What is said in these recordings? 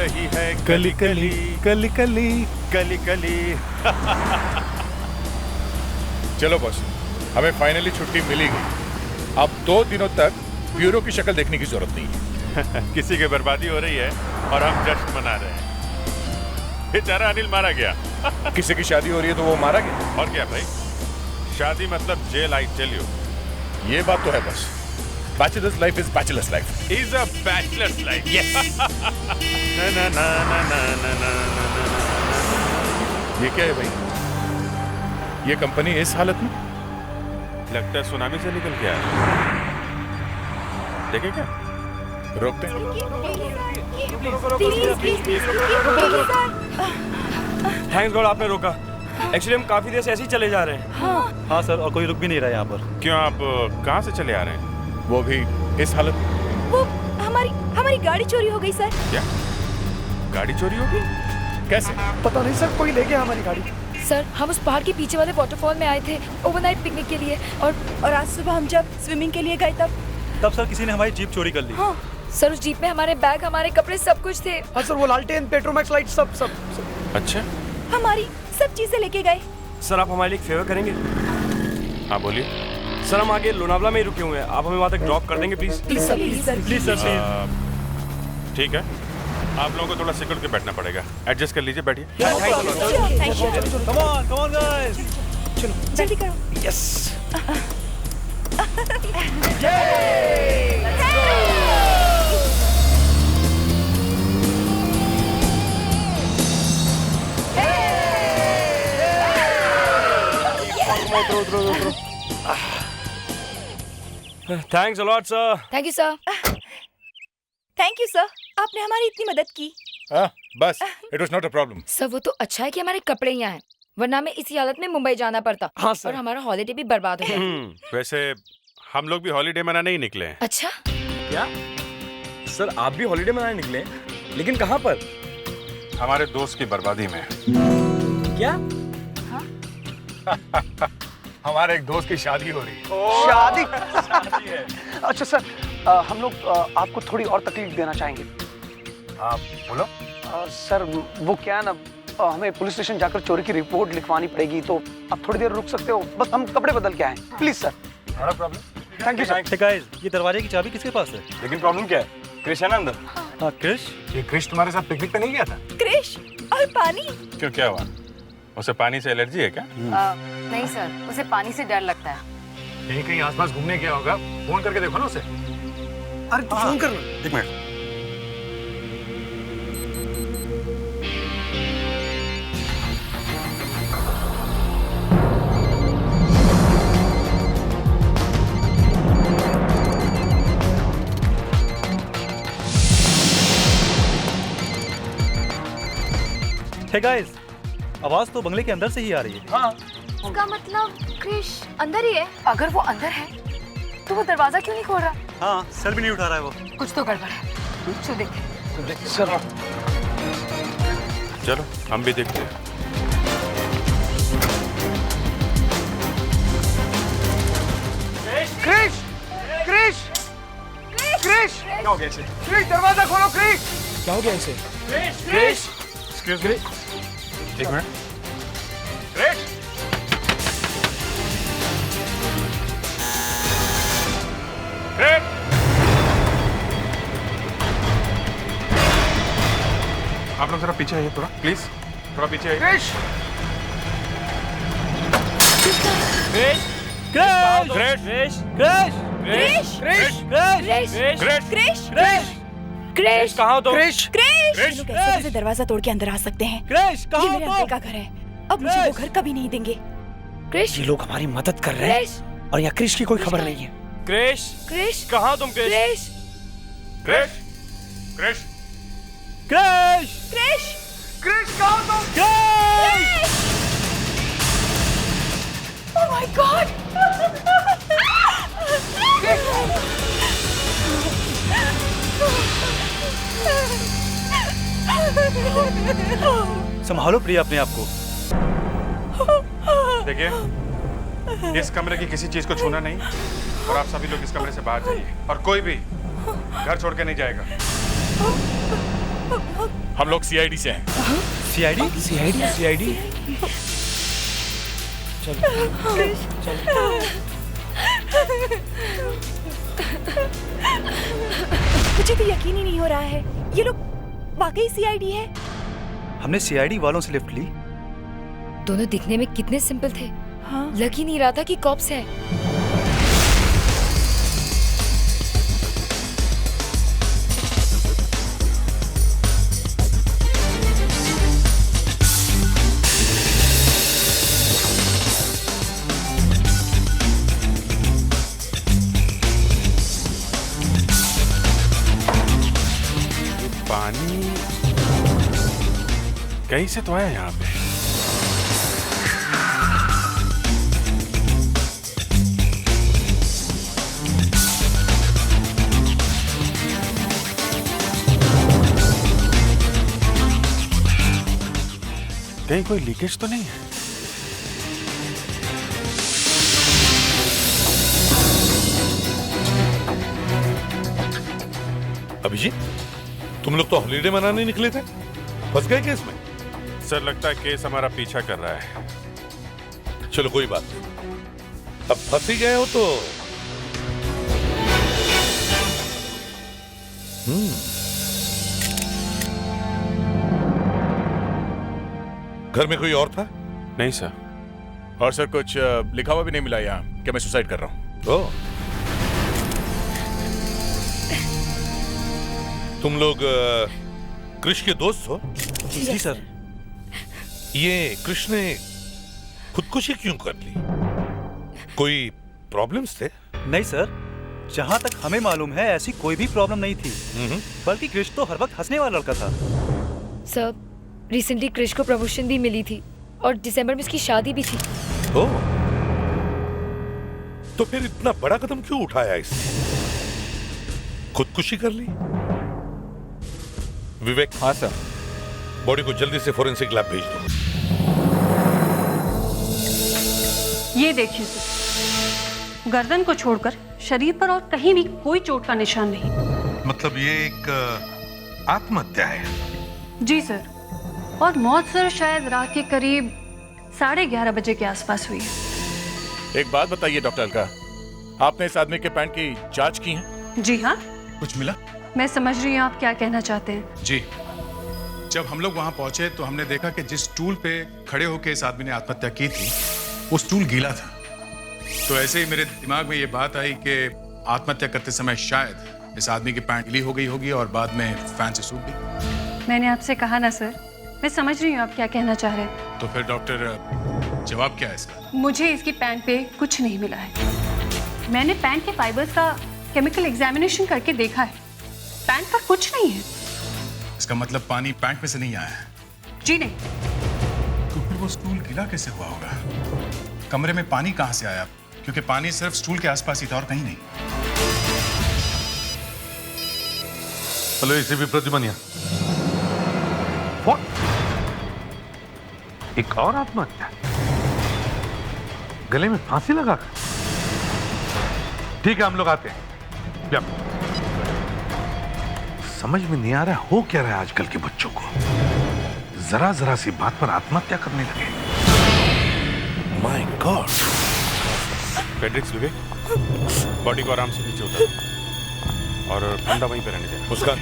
रही है कली कली कली कली कली कली। चलो बॉस, हमें फाइनली छुट्टी मिली गई। अब 2 दिनों तक ब्यूरो की शक्ल देखने की जरूरत नहीं है। किसी की बर्बादी हो रही है और हम जश्न मना रहे हैं। बेचारा अनिल मारा गया। किसी की शादी हो रही है तो वो मारा गया। और क्या भाई, शादी मतलब जेल, आई टेल यू। ये बात तो है boss, bachelors life is bachelors life. Is a bachelors life. Yes. ना ना ना ना ना ना ना ना। ये क्या है भाई? ये कंपनी इस हालत में? लगता है सुनामी से निकल के आया। देखे क्या? रोकते हैं। थैंक्स गॉड आपने रोका। एक्चुअली हम काफी देर से ऐसे ही चले जा रहे हैं। हाँ सर, और कोई रुक भी नहीं रहा यहाँ पर। क्यों, आप कहाँ से चले आ रहे हैं? वो भी इस हालत में? वो हमारी गाड़ी चोरी हो गई सर। क्या गाड़ी चोरी हो गई? कैसे? पता नहीं सर, कोई ले गया हमारी गाड़ी। सर, हम उस पहाड़ के पीछे वाले वाटरफॉल में आए थे ओवरनाइट पिकनिक के लिए, और आज सुबह हम जब स्विमिंग के लिए गए तब सर किसी ने हमारी जीप चोरी कर ली। हाँ सर, उस जीप में हमारे बैग, हमारे कपड़े, सब कुछ थे। हाँ सर, वो लालटेन, पेट्रोमैक्स लाइट सब। अच्छा, हमारी सब चीजें लेके गए। सर आप हमारे लिए एक फेवर करेंगे? हाँ बोलिए। सर हम आगे लोनावला में ही रुके हुए हैं, आप हमें वहाँ तक ड्रॉप कर देंगे please? Please sir, please sir, please sir please. ठीक है, आप लोगों को थोड़ा सिक्योर के बैठना पड़ेगा। एडजस्ट कर लीजिए, बैठिए। Thank you. Come on guys, चलो जल्दी करो। Yes. Thanks a lot sir. Thank you sir. Thank you sir, आपने हमारी इतनी मदद की। बस, it was not a problem. Sir वो तो अच्छा है कि हमारे कपड़े यहाँ हैं, वरना हमें इसी हालत में मुंबई जाना पड़ता। हाँ सर। और हमारा हॉलिडे भी बर्बाद हो गया। वैसे हम लोग भी हॉलीडे मनाने ही निकले हैं। अच्छा, क्या सर आप भी हॉलीडे मनाने निकले? लेकिन कहाँ पर? हमारे दोस्त की बर्बादी में। क्या? हमारे एक दोस्त की शादी हो रही है। शादी है। अच्छा सर, हम लोग आपको थोड़ी और तकलीफ देना चाहेंगे। आप बोलो। सर वो क्या है ना, हमें पुलिस स्टेशन जाकर चोरी की रिपोर्ट लिखवानी पड़ेगी, तो आप थोड़ी देर रुक सकते हो? बस हम कपड़े बदल के आए, please sir. Not a problem. Thank you sir. Guys, ये दरवाजे की चाबी किसके पास है? लेकिन प्रॉब्लम क्या है? क्रिश है ना अंदर? हाँ क्रिश। ये क्रिश तुम्हारे साथ पिकनिक पे नहीं गया था? क्रिश और पानी। क्यों, क्या हुआ? उसे पानी से एलर्जी है क्या? नहीं सर, उसे पानी से डर लगता है। यहीं कहीं आसपास घूमने गया होगा, फोन करके देखो ना उसे। अरे तू फोन कर। एक मिनट। हे गाइस, आवाज तो बंगले के अंदर से ही आ रही है। हाँ। इसका मतलब क्रिश अंदर ही है। अगर वो अंदर है तो वो दरवाजा क्यों नहीं खोल रहा? हाँ, सर भी नहीं उठा रहा है वो। कुछ तो गड़बड़ है। चलो देखते। सर चलो हम भी देखते हैं। क्रिश, क्रिश, क्रिश, क्या हो गया इसे? क्रिश दरवाजा खोलो। क्रिश, क्या हो गया इसे? क्रिश, एक्सक्यूज मी, एक मिनट। क्रिश, क्रिश, आप लोग जरा पीछे आइए, थोड़ा प्लीज, थोड़ा पीछे आइए। क्रिश, क्रिश, क्रिश, क्रिश, क्रिश, क्रिश, क्रिश, क्रिश, क्रिश, क्रिश, क्रिश, कहाँ हो तुम? क्रिश, क्रिश। क्रिश, ये लोग कैसे दरवाजा तोड़ के अंदर आ सकते हैं? क्रिश, ये कहाँ मेरे हो अंकल तुम? का घर है, अब मुझे वो घर कभी नहीं देंगे। क्रिश, ये लोग हमारी मदद कर रहे क्रिश, हैं और यहाँ क्रिश की कोई खबर नहीं है। क्रिश, क्रिश, कहाँ हो तुम? क्रिश, क्रिश, क्रिश, क्रिश, क्रिश, क्रिश, क्रिश कहाँ हो तुम? क्रिश। Oh my God! संभालो प्रिया अपने आप को। देखिए, इस कमरे की किसी चीज को छूना नहीं, और आप सभी लोग इस कमरे से बाहर जाइए, और कोई भी घर छोड़ के नहीं जाएगा। हम लोग सीआईडी से हैं। सीआईडी? सीआईडी? मुझे तो यकीन ही नहीं हो रहा है, ये लोग वाकई सीआईडी है। हमने सीआईडी वालों से लिफ्ट ली। दोनों दिखने में कितने सिंपल थे। हाँ। लग ही नहीं रहा था कि कॉप्स है। पानी कहीं से तो आया यहाँ पे। कहीं कोई लीकेज तो नहीं है? अभिजीत, तुम लोग तो हॉलीडे मनाने निकले थे, फंस गए केस में? सर लगता है केस हमारा पीछा कर रहा है। चलो कोई बात नहीं, अब फंस ही गए हो तो घर में कोई और था? नहीं सर। और सर कुछ लिखा हुआ भी नहीं मिला यहाँ कि मैं सुसाइड कर रहा हूँ। ओह, तुम लोग कृष के दोस्त हो? जी सर। ये कृष ने खुदकुशी क्यों कर ली? कोई प्रॉब्लम्स थे? नहीं सर, जहाँ तक हमें मालूम है ऐसी कोई भी प्रॉब्लम नहीं थी, बल्कि कृष तो हर वक्त हंसने वाला लड़का था। सर, रिसेंटली कृष को प्रमोशन भी मिली थी और दिसंबर में उसकी शादी भी थी। ओह, तो फिर इतना बड़ा कदम क्यों उठाया इसने? खुदकुशी कर ली? विवेक। हाँ सर। बॉडी को जल्दी से फोरेंसिक लैब भेज दो। ये देखिए सर, गर्दन को छोड़कर शरीर पर और कहीं भी कोई चोट का निशान नहीं। मतलब ये एक आत्महत्या है? जी सर, और मौत सर शायद रात के करीब 11:30 बजे के आसपास हुई है। एक बात बताइए डॉक्टर अलका, आपने इस आदमी के पैंट की जांच की है? जी हाँ। कुछ मिला? मैं समझ रही हूँ आप क्या कहना चाहते हैं। जी, जब हम लोग वहां पहुंचे तो हमने देखा कि जिस स्टूल पे खड़े होकर इस आदमी ने आत्महत्या की थी वो स्टूल गीला था। तो ऐसे ही मेरे दिमाग में ये बात आई कि आत्महत्या करते समय शायद इस आदमी की पैंट गीली हो गई होगी और बाद में फैन से सूख गई। मैंने आपसे कहा ना सर, मैं समझ रही हूँ आप क्या कहना चाह रहे हैं। तो फिर डॉक्टर जवाब क्या है इसका? मुझे इसकी पैंट पे कुछ नहीं मिला है। मैंने पैंट के फाइबर्स का केमिकल एग्जामिनेशन करके देखा है, पैंट पर कुछ नहीं है। इसका मतलब पानी पैंट में से नहीं आया है? जी नहीं। तो फिर वो स्टूल गीला कैसे हुआ होगा? कमरे में पानी कहां से आया? क्योंकि पानी सिर्फ स्टूल के आसपास ही था और कहीं नहीं। हेलो एसीपी प्रद्युमन, एक और आत्महत्या, गले में फांसी लगा कर? ठीक है, हम लोग आते हैं। समझ में नहीं आ रहा हो क्या रहा है आजकल के बच्चों को, जरा जरा सी बात पर आत्महत्या करने लगे। My god. Fredricks, Vivek, body को आराम से नीचे उतार और ठंडा वहीं पे रहने दें। मुस्कान,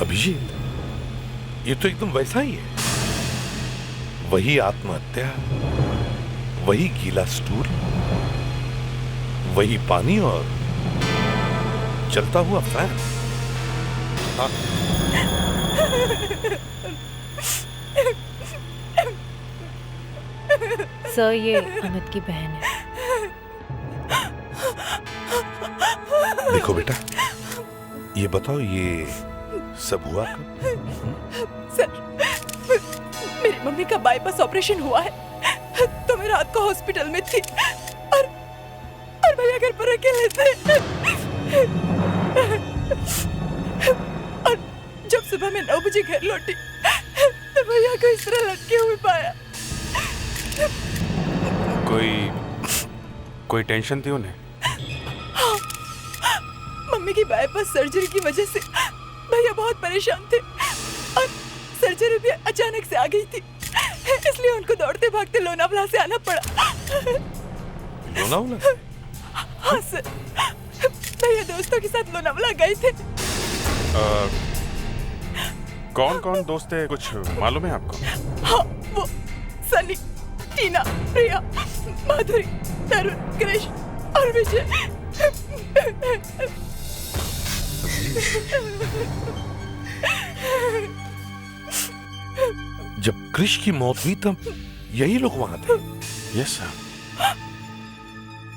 अभिजीत, ये तो एकदम वैसा ही है। वही आत्महत्या, वही गीला स्टूल, वही पानी और चलता हुआ फैन। हाँ। सर, ये अमित की बहन है। देखो बेटा, ये बताओ ये सब हुआ सर, मेरी मम्मी का बाईपास ऑपरेशन हुआ है तो मैं रात को हॉस्पिटल में थी और भैया घर पर अकेले थे। और जब सुबह मैं 9 बजे घर लौटी तो भैया को इस तरह लटके हुए पाया। कोई टेंशन थी उन्हें? मम्मी की बाईपास सर्जरी की वजह से भैया बहुत परेशान थे और सर्जरी भी अचानक से आ गई थी, इसलिए उनको दौड़ते भागते लोनावला से आना पड़ा। लोनावला? हाँ सर, भैया दोस्तों के साथ लोनावला गए थे। कौन कौन दोस्त थे, कुछ मालूम है आपको? हाँ, वो सनी, टीना, प्रिया, माधुरी, तरुण, कृष और विजय। जब कृष की मौत हुई तब यही लोग वहां थे? यस सर,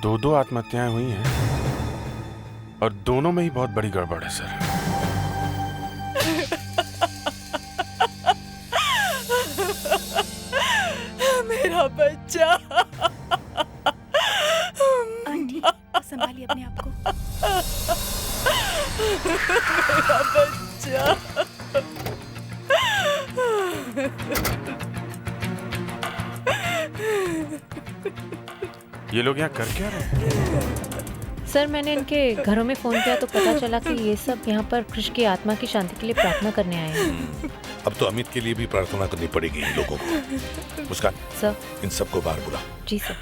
2 आत्महत्याएं हुई हैं और दोनों में ही बहुत बड़ी गड़बड़ है सर। मेरा बच्चा। आंटी संभालिए अपने आप को। मेरा बच्चा। ये लोग यहाँ कर क्या रहे हैं? सर मैंने इनके घरों में फ़ोन किया तो पता चला कि ये सब यहाँ पर कृष की आत्मा की शांति के लिए प्रार्थना करने आए हैं। अब तो अमित के लिए भी प्रार्थना करनी पड़ेगी इन लोगों को। मुस्कान, सर। इन सबको बाहर बुला। जी सर।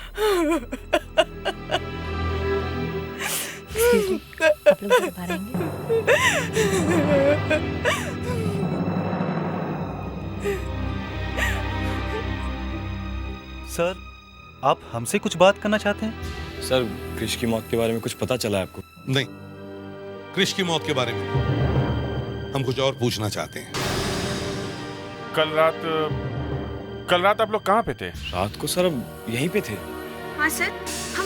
एक्सक्यूज मी, आप लोग जरा बाहर आएंगे? सर आप हमसे कुछ बात करना चाहते हैं? सर कृष की मौत के बारे में कुछ पता चला है आपको? नहीं, कृष की मौत के बारे में हम कुछ और पूछना चाहते हैं। कल रात आप लोग कहाँ पे थे? रात को सर अब यहीं पे थे। हाँ सर, हम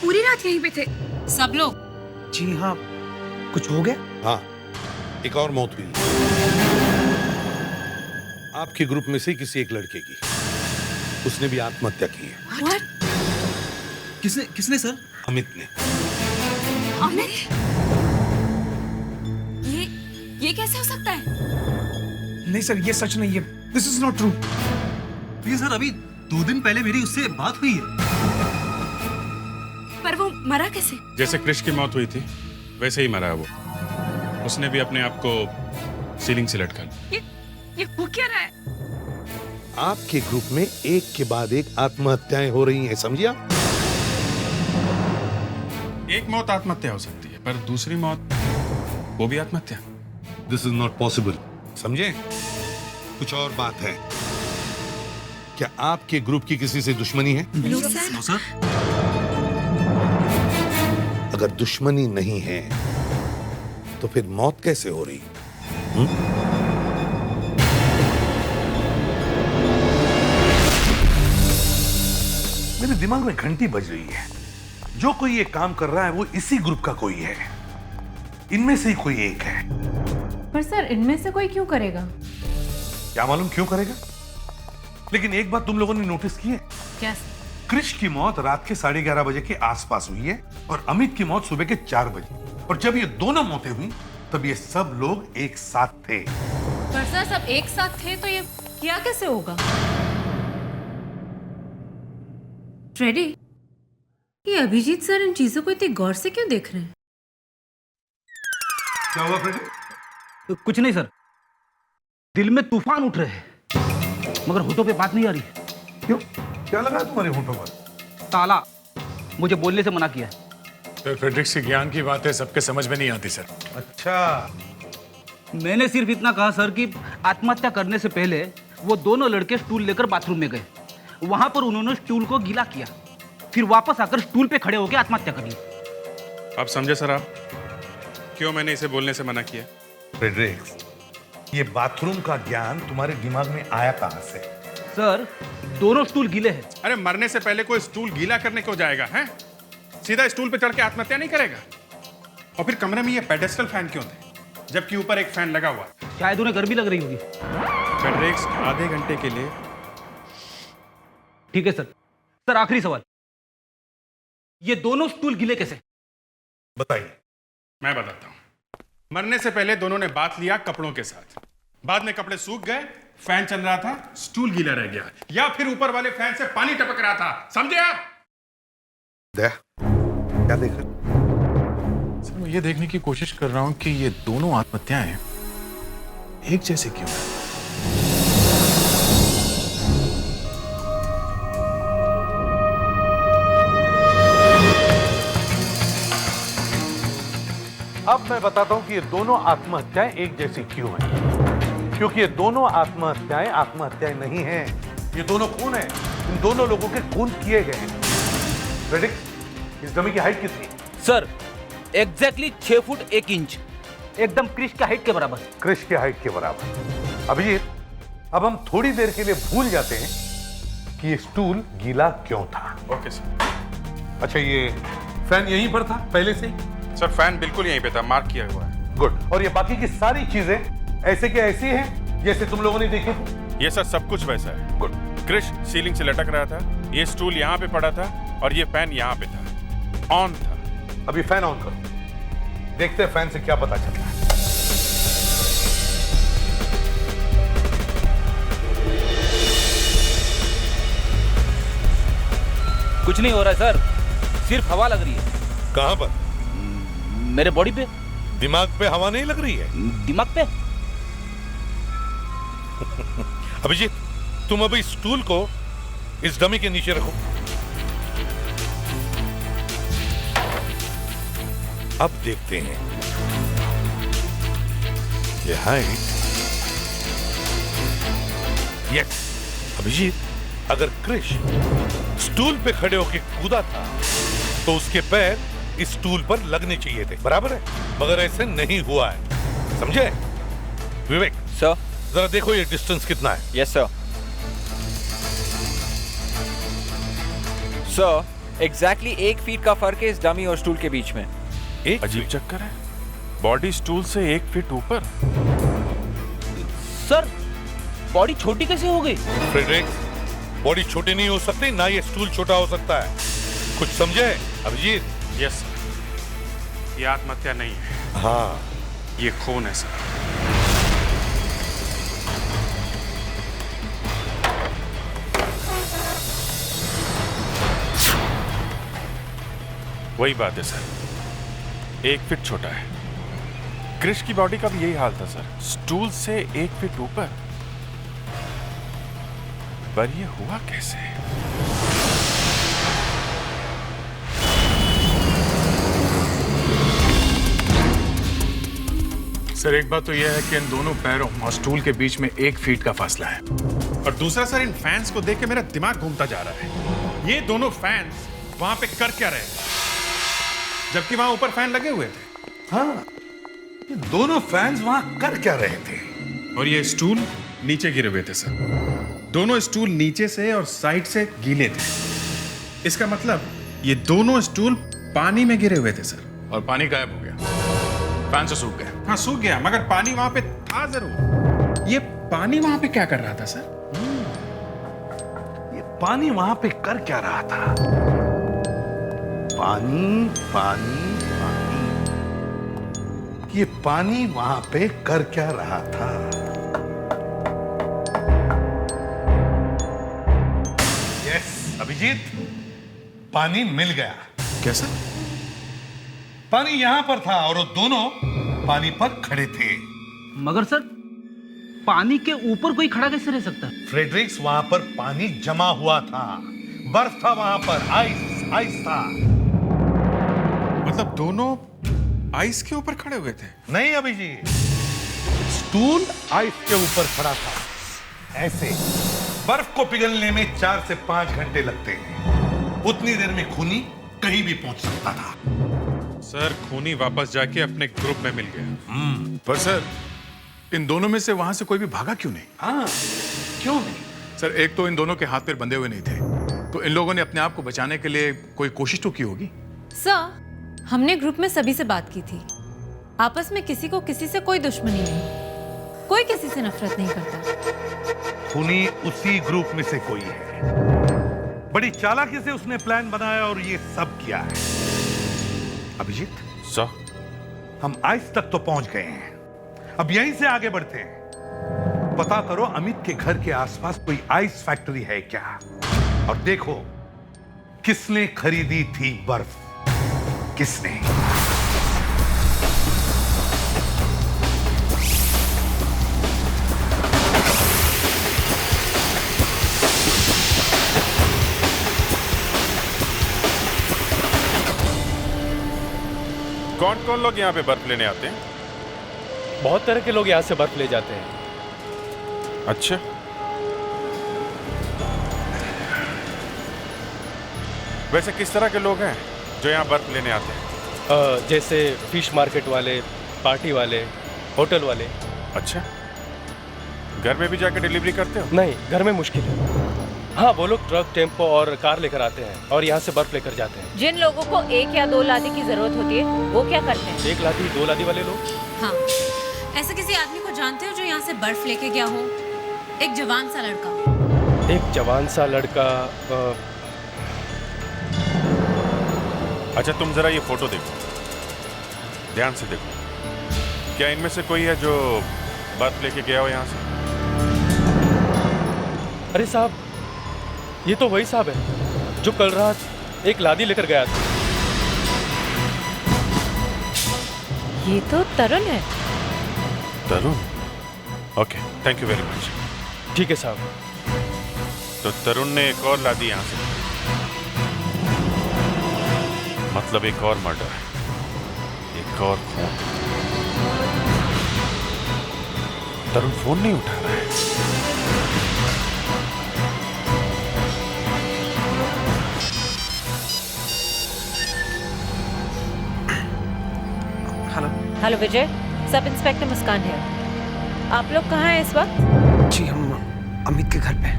पूरी रात यहीं पे थे। सब लोग? जी हाँ, कुछ हो गया? हाँ, एक और मौत हुई आपके ग्रुप में से किसी एक लड़के की। उसने भी आत्महत्या की है। What? किसने सर? अमित ने। अमित? ये कैसे हो सकता है? नहीं सर, ये सच नहीं है। This is not true. ये सर अभी 2 दिन पहले मेरी उससे बात हुई है। पर वो मरा कैसे? जैसे कृष की मौत हुई थी वैसे ही मरा है वो। उसने भी अपने आप को सीलिंग से लटका लिया। ये हो क्या रहा है? आपके ग्रुप में एक के बाद एक आत्महत्याएं हो रही हैं, समझिए? एक मौत आत्महत्या हो सकती है पर दूसरी मौत वो भी आत्महत्या। दिस इज नॉट पॉसिबल, समझे? कुछ और बात है। क्या आपके ग्रुप की किसी से दुश्मनी है? No sir. अगर दुश्मनी नहीं है तो फिर मौत कैसे हो रही? मेरे दिमाग में घंटी बज रही है। जो कोई ये काम कर रहा है वो इसी ग्रुप का कोई है। इनमें से ही कोई एक है। पर सर इनमें से कोई क्यों करेगा? क्या मालूम क्यों करेगा, लेकिन एक बात तुम लोगों ने नोटिस की है? क्या? कृष की मौत रात के 11:30 बजे के आसपास हुई है और अमित की मौत सुबह के 4 बजे। और जब ये दोनों मौतें हुई तब ये सब लोग एक साथ थे। पर सर सब एक साथ थे तो ये किया कैसे होगा? फ्रेडी, ये अभिजीत सर इन चीजों को इतनी गौर से क्यों देख रहे हैं? क्या हुआ फ्रेडी? कुछ नहीं सर, दिल में तूफान उठ रहे हैं मगर होठों पे बात नहीं आ रही। क्यों? क्या लगा तुम्हारे होठों पर? ताला मुझे बोलने से मना किया। फ्रेडरिक्स के ज्ञान की बातें सबके समझ में नहीं आती सर। अच्छा, मैंने सिर्फ इतना कहा सर कि आत्महत्या करने से पहले वो दोनों लड़के स्टूल लेकर बाथरूम में गए। वहां पर उन्होंने स्टूल को गीला किया, फिर वापस आकर स्टूल पे खड़े होकर आत्महत्या कर ली। आप समझे सर? आप क्यों मैंने इसे बोलने से मना किया? फ्रेडरिक्स, ये बाथरूम का ज्ञान तुम्हारे दिमाग में आया कहां से? सर दोनों स्टूल गीले हैं। अरे मरने से पहले कोई स्टूल गीला करने को जाएगा हैं? सीधा स्टूल पे चढ़ के आत्महत्या नहीं करेगा। और फिर कमरे में ये पेडेस्टल फैन क्यों थे जबकि ऊपर एक फैन लगा हुआ? शायद उन्हें गर्मी लग रही होगी। फ्रेडरिक्स, आधे घंटे के लिए। ठीक है सर। सर आखिरी सवाल, ये दोनों स्टूल गीले कैसे? बताइए। मैं बताता हूं। मरने से पहले दोनों ने बात लिया कपड़ों के साथ, बाद में कपड़े सूख गए, फैन चल रहा था, स्टूल गीला रह गया, या फिर ऊपर वाले फैन से पानी टपक रहा था, समझे आप? क्या देख रहे? सर मैं ये देखने की कोशिश कर रहा हूं कि ये दोनों आत्महत्याएं एक जैसे क्यों हैं? अब मैं बताता हूं कि ये दोनों आत्महत्याएं एक जैसी क्यों हैं। क्योंकि ये दोनों आत्महत्याएं नहीं हैं, ये दोनों खून हैं। इन दोनों लोगों के खून किए गए हैं। प्रेडिक्ट, इस डमी की हाइट कितनी? सर एग्जैक्टली 6 फुट 1 इंच, एकदम क्रिश के हाइट के बराबर। क्रिश के हाइट के बराबर। अभिजीत, अब हम थोड़ी देर के लिए भूल जाते हैं कि ये स्टूल गीला क्यों था। Okay sir. अच्छा, ये फैन यहीं पर था पहले से ही? सर फैन बिल्कुल यहीं पे था, मार्क किया हुआ है। गुड। और ये बाकी की सारी चीजें ऐसे के ऐसी हैं जैसे तुम लोगों ने देखे थे? ये सर सब कुछ वैसा है। गुड। क्रिश सीलिंग से लटक रहा था, ये स्टूल यहाँ पे पड़ा था और ये फैन यहाँ पे था, ऑन था। अभी फैन ऑन करो, देखते हैं फैन से क्या पता चलता है। कुछ नहीं हो रहा है सर, सिर्फ हवा लग रही है। कहां पर? मेरे बॉडी पे। दिमाग पे हवा नहीं लग रही है? दिमाग पे। अभिजीत, तुम अभी स्टूल को इस डमी के नीचे रखो। अब देखते हैं ये हाइट। यस अभिजीत, अगर क्रिश स्टूल पे खड़े होकर कूदा था तो उसके पैर इस स्टूल पर लगने चाहिए थे, बराबर है? मगर ऐसे नहीं हुआ है, समझे? विवेक सर। जरा देखो ये डिस्टेंस कितना है। Yes sir. Sir exactly 1 feet का फर्क है इस डमी और स्टूल के बीच में। एक अजीब चक्कर है, बॉडी स्टूल से 1 फीट ऊपर। सर बॉडी छोटी कैसे हो गई? फ्रेडरिक, बॉडी छोटी नहीं हो सकती, ना ये स्टूल छोटा हो सकता है। कुछ समझे अभिजीत? यस सर, ये आत्महत्या नहीं है। हाँ, ये खून है सर। वही बात है सर, 1 फीट छोटा है। क्रिश की बॉडी का भी यही हाल था सर, स्टूल से 1 फीट ऊपर। पर ये हुआ कैसे? सर एक बात तो यह है कि इन दोनों पैरों और स्टूल के बीच में 1 फीट का फासला है। और दूसरा सर, इन फैंस को देख के मेरा दिमाग घूमता जा रहा है। ये दोनों फैंस वहां पे कर क्या रहे थे जबकि वहां ऊपर फैन लगे हुए थे? हाँ, ये दोनों फैंस वहां कर क्या रहे थे? और ये स्टूल नीचे गिरे हुए थे सर। दोनों स्टूल नीचे से और साइड से गीले थे। इसका मतलब ये दोनों स्टूल पानी में गिरे हुए थे सर। और पानी गायब हो गया, फैन से सूख गया। हाँ सूख गया, मगर पानी वहां पे था जरूर। ये पानी वहां पे क्या कर रहा था सर? ये पानी वहां पे कर क्या रहा था? पानी पानी पानी, ये पानी वहां पे कर क्या रहा था? यस अभिजीत, पानी मिल गया। कैसे? पानी यहां पर था और वो दोनों पानी पर खड़े थे। मगर सर पानी के ऊपर कोई खड़ा कैसे रह सकता है? फ्रेडरिक्स, वहां पर पानी जमा हुआ था, बर्फ था वहां पर, आइस आइस था। मतलब दोनों आइस के ऊपर खड़े हुए थे? नहीं अभिजीत, स्टूल आइस के ऊपर खड़ा था। ऐसे बर्फ को पिघलने में 4 से 5 घंटे लगते हैं। उतनी देर में खूनी कहीं भी पहुंच सकता था। सर खूनी वापस जाके अपने ग्रुप में मिल गया। पर सर इन दोनों में से वहां से कोई भी भागा क्यों नहीं? हाँ, क्यों नहीं? सर एक तो इन दोनों के हाथ पैर बंधे हुए नहीं थे, तो इन लोगों ने अपने आप को बचाने के लिए कोई कोशिश तो की होगी। सर हमने ग्रुप में सभी से बात की थी। आपस में किसी को किसी से कोई दुश्मनी नहीं, कोई किसी से नफरत नहीं करता। खूनी उसी ग्रुप में से कोई है। बड़ी चालाकी से उसने प्लान बनाया और ये सब किया है। अभिजीत सर, हम आइस तक तो पहुंच गए हैं, अब यहीं से आगे बढ़ते हैं। पता करो अमित के घर के आसपास कोई आइस फैक्ट्री है क्या, और देखो किसने खरीदी थी बर्फ, किसने। कौन कौन लोग यहाँ पे बर्फ लेने आते हैं? बहुत तरह के लोग यहाँ से बर्फ ले जाते हैं। अच्छा, वैसे किस तरह के लोग हैं जो यहाँ बर्फ लेने आते हैं? जैसे फिश मार्केट वाले, पार्टी वाले, होटल वाले। अच्छा, घर में भी जाकर डिलीवरी करते हो? नहीं, घर में मुश्किल है। हाँ, वो लोग ट्रक, टेम्पो और कार लेकर आते हैं और यहाँ से बर्फ लेकर जाते हैं। जिन लोगों को 1 या 2 लादी की जरूरत होती है वो क्या करते हैं? 1 लादी 2 लादी वाले लोग। हाँ, ऐसे किसी आदमी को जानते हो जो यहाँ से बर्फ लेके गया हो? एक जवान सा लड़का। एक जवान सा लड़का। अच्छा, तुम जरा ये फोटो देखो, ध्यान से देखो। क्या इनमें से कोई है जो बर्फ लेके गया हो यहाँ से? अरे साहब, ये तो वही साहब है जो कल रात एक लादी लेकर गया था। ये तो तरुण है। Tarun? Okay, thank you very much. ठीक है साहब। तो तरुण ने एक और लादी यहाँ से, मतलब एक और मर्डर, एक और खून। तरुण फोन नहीं उठा रहा है। हेलो विजय, सब इंस्पेक्टर मुस्कान है। आप लोग कहाँ हैं इस वक्त? जी, हम अमित के घर पे।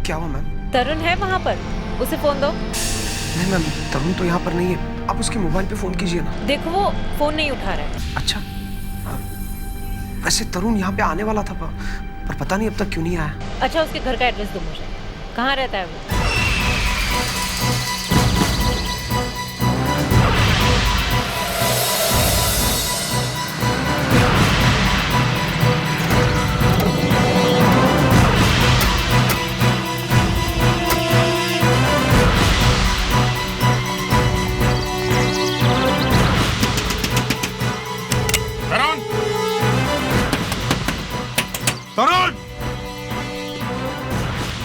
क्या हुआ मैम? तरुण है वहाँ पर, उसे फोन दो। नहीं मैम, तरुण तो यहाँ पर नहीं है। आप उसके मोबाइल पे फोन कीजिए ना। देखो वो फोन नहीं उठा रहा है। अच्छा, वैसे तरुण यहाँ पे आने वाला था पर पता नहीं अब तक क्यों नहीं आया। अच्छा, उसके घर का एड्रेस दो मुझे। कहाँ रहता है वो? तरुण!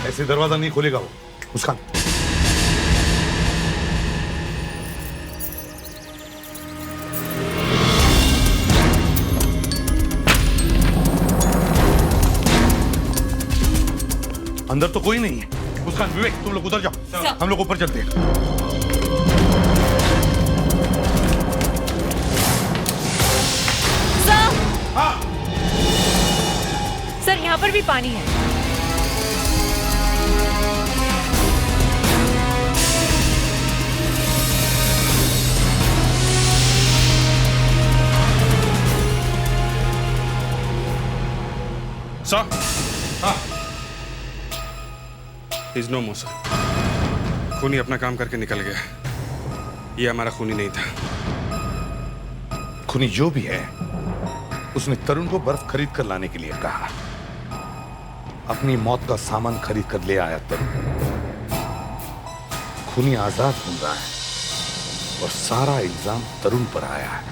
ऐसे दरवाजा नहीं खोलेगा वो। मुस्कान, अंदर तो कोई नहीं है। मुस्कान, विवेक, तुम लोग उधर जाओ, हम लोग ऊपर चलते हैं। सर, यहाँ पर भी पानी है। Sir, is no more sir. खूनी अपना काम करके निकल गया। ये हमारा खूनी नहीं था। खूनी जो भी है, उसने तरुण को बर्फ खरीद कर लाने के लिए कहा। अपनी मौत का सामान खरीद कर ले आया तरुण। खूनी आजाद घूम रहा है और सारा इल्जाम तरुण पर आया है।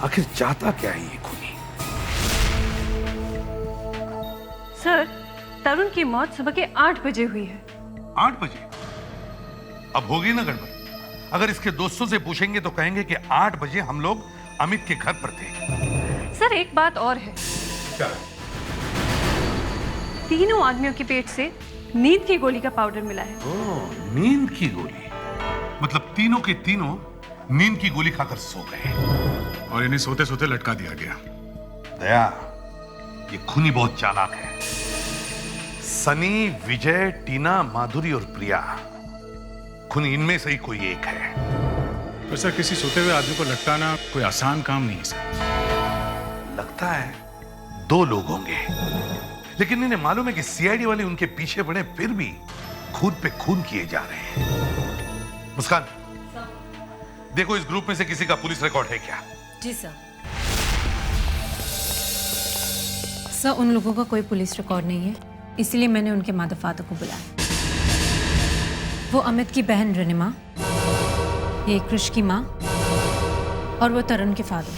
आखिर चाहता क्या है ये खूनी? सर, तरुण की मौत सुबह के 8 बजे हुई है। 8 बजे? अब होगी ना गड़बड़। अगर इसके दोस्तों से पूछेंगे तो कहेंगे कि 8 बजे हम लोग अमित के घर पर थे। सर, एक बात और है। क्या? तीनों आदमियों के पेट से नींद की गोली का पाउडर मिला है। ओह, नींद की गोली। मतलब तीनों के तीनों नींद की गोली खाकर सो गए और इन्हें सोते सोते लटका दिया गया। दया, ये खूनी बहुत चालाक है। सनी, विजय, टीना, माधुरी और प्रिया, खूनी इनमें से ही कोई एक है। तो सर, किसी सोते हुए आदमी को लटकाना कोई आसान काम नहीं है सर। लगता है 2 लोग होंगे, लेकिन इन्हें मालूम है कि सीआईडी वाले उनके पीछे पड़े, फिर भी खून पे खून किए जा रहे हैं। मुस्कान, देखो इस ग्रुप में से किसी का पुलिस रिकॉर्ड है क्या? जी सर। सर, उन लोगों का कोई पुलिस रिकॉर्ड नहीं है, इसलिए मैंने उनके मदर फादर को बुलाया। वो अमित की बहन रनिमा, ये कृष की माँ और वो तरुण के फादर।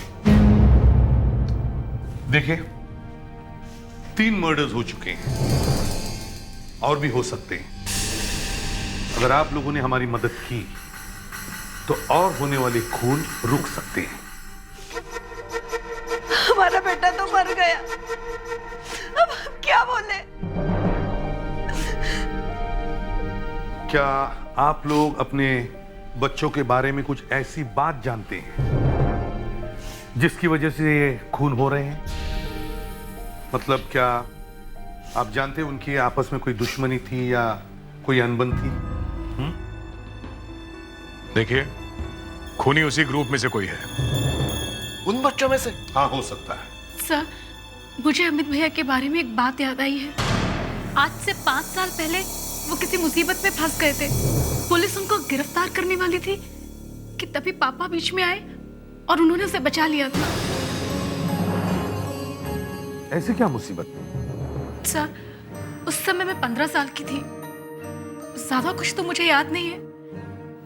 देखिए, 3 मर्डर्स हो चुके हैं और भी हो सकते हैं। अगर आप लोगों ने हमारी मदद की तो और होने वाले खून रुक सकते हैं। हमारा बेटा तो मर गया, अब हम क्या बोले? क्या आप लोग अपने बच्चों के बारे में कुछ ऐसी बात जानते हैं जिसकी वजह से ये खून हो रहे हैं? मतलब क्या आप जानते हैं उनकी आपस में कोई दुश्मनी थी या कोई अनबन थी? देखिए, खूनी उसी ग्रुप में से कोई है। उन बच्चों में से? हाँ, हो सकता है। सर, मुझे अमित भैया के बारे में एक बात याद आई है। आज से 5 साल पहले वो किसी मुसीबत में फंस गए थे। पुलिस उनको गिरफ्तार करने वाली थी कि तभी पापा बीच में आए और उन्होंने उसे बचा लिया था। ऐसे क्या मुसीबत? सर, उस समय मैं 15 साल की थी। ज्यादा कुछ तो मुझे याद नहीं है,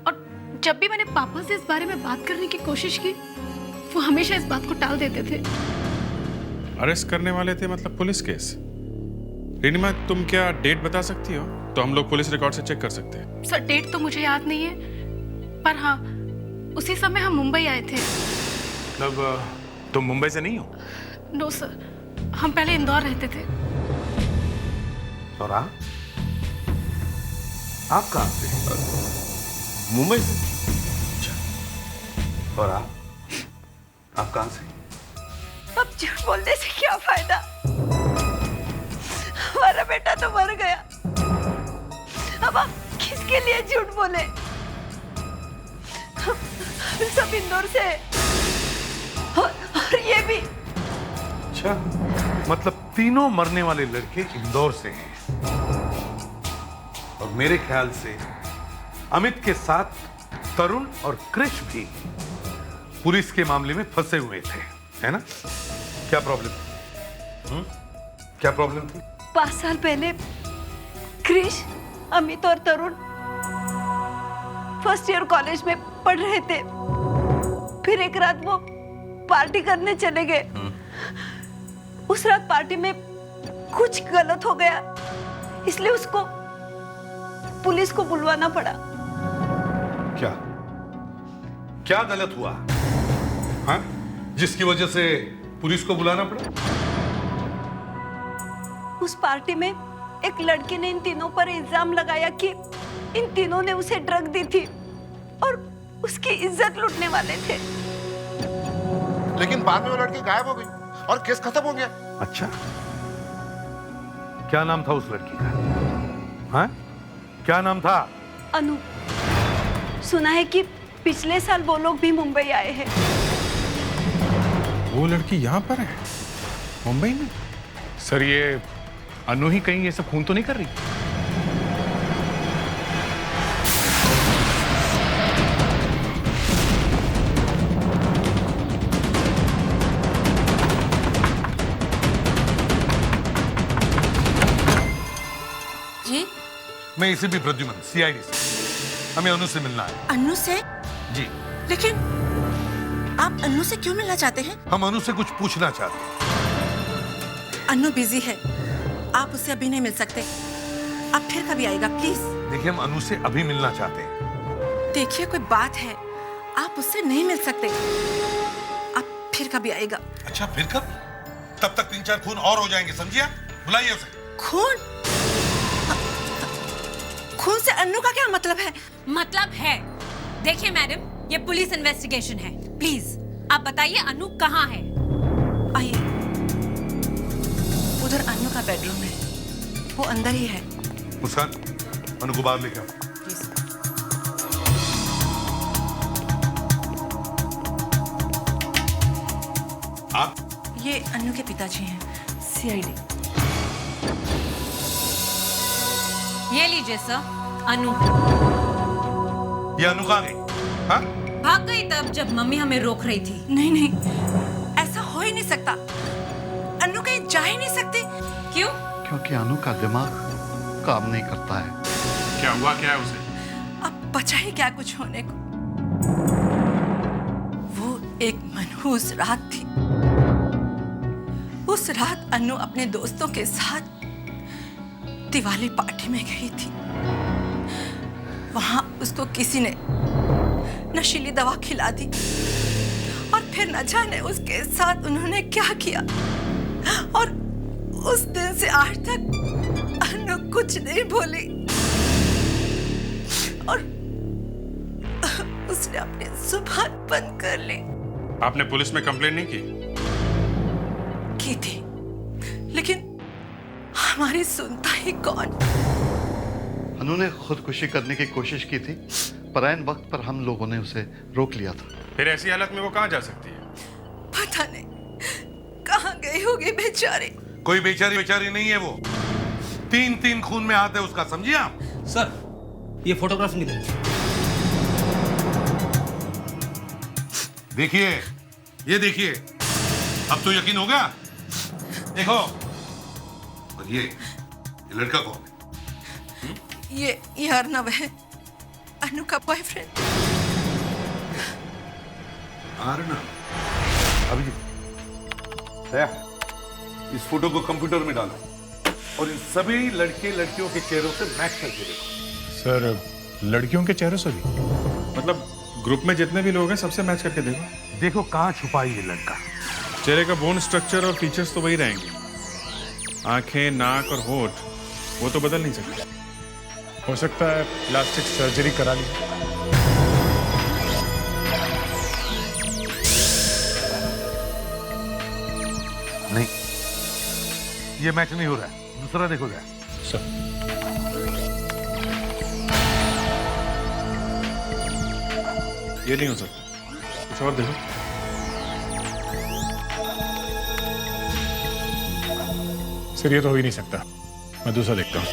और जब भी मैंने पापा से इस बारे में बात करने की कोशिश की, वो हमेशा इस बात को टाल देते थे। अरेस्ट करने वाले थे मतलब पुलिस केस? रिनिमा, तुम क्या डेट बता सकती हो तो हम लोग पुलिस रिकॉर्ड से चेक कर सकते हैं। सर, डेट तो मुझे याद नहीं है, पर हाँ, उसी समय हम मुंबई आए थे। मतलब तुम मुंबई से नहीं हो? नो सर, हम पहले इंदौर रहते थे। और आप कहाँ से? मुंबई से। और आप कहाँ से? अब झूठ बोलने से क्या फायदा? हमारा बेटा तो मर गया, अब आप किसके लिए झूठ बोले? हम सब इंदौर से हैं। और ये भी। अच्छा, मतलब तीनों मरने वाले लड़के इंदौर से हैं। और मेरे ख्याल से अमित के साथ तरुण और कृष भी पुलिस के मामले में फंसे हुए थे, है ना? क्या प्रॉब्लम? क्या प्रॉब्लम थी? 5 साल पहले कृष, अमित और तरुण फर्स्ट ईयर कॉलेज में पढ़ रहे थे। फिर एक रात वो पार्टी करने चले गए। उस रात पार्टी में कुछ गलत हो गया, इसलिए उसको पुलिस को बुलवाना पड़ा। क्या क्या गलत हुआ, हाँ? जिसकी वजह से पुलिस को बुलाना पड़ा? उस पार्टी में एक लड़के ने इन तीनों पर इल्जाम लगाया कि इन तीनों ने उसे ड्रग दी थी और उसकी इज्जत लूटने वाले थे। लेकिन बाद में वो लड़की गायब हो गई और केस खत्म हो गया। अच्छा, क्या नाम था उस लड़की का? हाँ? क्या नाम था? अनु। सुना है कि पिछले साल वो लोग भी मुंबई आए हैं। वो लड़की यहाँ पर है, मुंबई में? सर, ये अनु ही कहीं ये सब खून तो नहीं कर रही? जी? मैं इसे भी प्रद्युमन, सीआईडी से। हमें अनु से मिलना है। अनु से? जी। लेकिन आप अनु से क्यों मिलना चाहते हैं? हम अनु से कुछ पूछना चाहते हैं। अनु बिजी है, आप उससे अभी नहीं मिल सकते। आप फिर कभी आएगा प्लीज। देखिए, हम अनु से अभी मिलना चाहते हैं। देखिए, कोई बात है, आप उससे नहीं मिल सकते। आप फिर कभी आएगा। अच्छा, फिर कब? तब तक 3-4 खून और हो जाएंगे, समझिए? बुलाइए उसे। खून? खून से अनु का क्या मतलब है? मतलब है, देखिए मैडम, ये पुलिस इन्वेस्टिगेशन है। प्लीज आप बताइए अनु कहाँ है? आइए, उधर अनु का बेडरूम है, वो अंदर ही है। मुस्कान, अनु को बाहर लेकर आओ। आप? ये अनु के पिताजी हैं, सीआईडी। ये लीजिए सर, अनु। ये अनु कहाँ गई? हाँ? भाग गई तब जब मम्मी हमें रोक रही थी। नहीं नहीं, ऐसा हो ही नहीं सकता। अनु कहीं जा ही नहीं सकते। क्यों? क्योंकि अनु का दिमाग काम नहीं करता है। क्या हुआ, क्या है उसे? अब बचा ही क्या कुछ होने को। वो एक मनहूस रात थी। उस रात अनु अपने दोस्तों के साथ दिवाली पार्टी में गई थी। वहां उसको किसी ने नशीली दवा खिला दी और फिर न जाने उसके साथ उन्होंने क्या किया। और उस दिन से आज तक अनु कुछ नहीं भूली और उसने अपनी जुबान बंद कर ली। आपने पुलिस में कंप्लेंट नहीं की थी, लेकिन हमारी सुनता ही कौन। अनु ने खुदकुशी करने की कोशिश की थी, पर ऐन वक्त पर हम लोगों ने उसे रोक लिया था। फिर ऐसी हालत में वो कहाँ जा सकती है? पता नहीं कहाँ गई होगी बेचारी। कोई बेचारी बेचारी नहीं है वो। 3 खून में हाथ है उसका, समझिए आप? सर, ये फोटोग्राफ नहीं दे। देखिए, ये देखिए, अब तो यकीन होगा। देखो, और ये लड़का कौन है? ये अर्नव है, अनु का बॉयफ्रेंड। अर्नव? अभिजीत, इस फोटो को कंप्यूटर में डालो और इन सभी लड़के लड़कियों के चेहरों से मैच करके देखो। सर, लड़कियों के चेहरों से भी? मतलब ग्रुप में जितने भी लोग हैं सबसे मैच करके देखो। देखो कहाँ छुपा है ये लड़का। चेहरे का बोन स्ट्रक्चर और फीचर्स तो वही रहेंगे। आंखें, नाक और होठ वो तो बदल नहीं सकते। हो सकता है प्लास्टिक सर्जरी करा ली। नहीं, ये मैच नहीं हो रहा है। दूसरा देखो जरा। सर, ये नहीं हो सकता, कुछ और देखो। सर, ये तो हो ही नहीं सकता। मैं दूसरा देखता हूँ।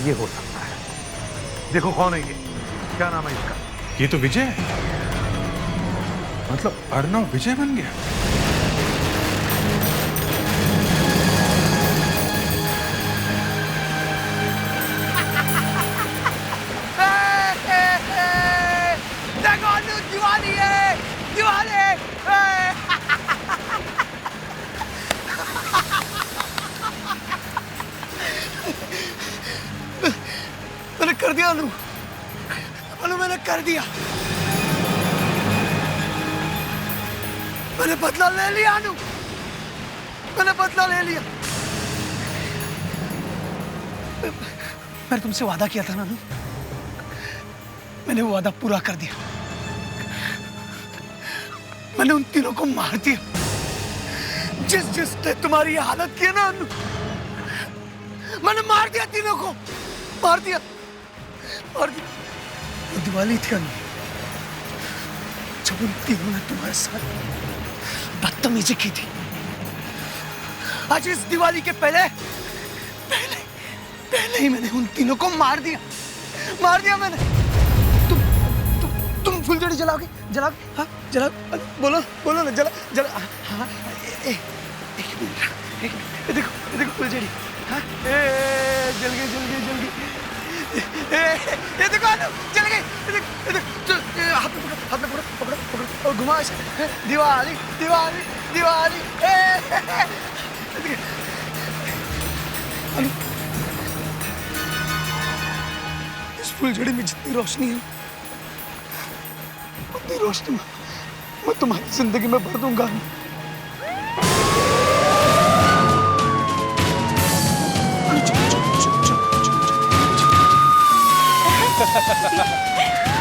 ये हो सकता है। देखो कौन है ये, क्या नाम है इसका? ये तो विजय है। मतलब अर्नव विजय बन गया। देखो अनु, दिवाली है, दिवाली। मैंने कर दिया अनु, अनु मैंने कर दिया। मैंने बदला ले लिया अनु, मैंने बदला ले लिया। मैंने तुमसे वादा किया था ना अनु, मैंने वो वादा पूरा कर दिया। मैंने उन तीनों को मार दिया जिसने तुम्हारी ये हालत की है ना अनु। मैंने मार दिया तीनों को, मार दिया, मार दिया। वो दिवाली थी अनु, जब उन तीनों ने तुम्हारे साथ बदतमीजी की थी। आज इस दिवाली के पहले ही मैंने उन तीनों को मार दिया मैंने। तुम फुलझड़ी जलाओगे? हाँ जलाओ, बोलो ना, जला। हाँ, एक मिनट, देखो फुलझड़ी। हाँ, जल गई। ये देखो अनु, जल गई। हाथ में पकड़ो और घुमाओ इसे। दिवाली। अनु, इस फुलझड़ी में जितनी रोशनी है उतनी रोशनी मैं तुम्हारी जिंदगी में भर दूंगा।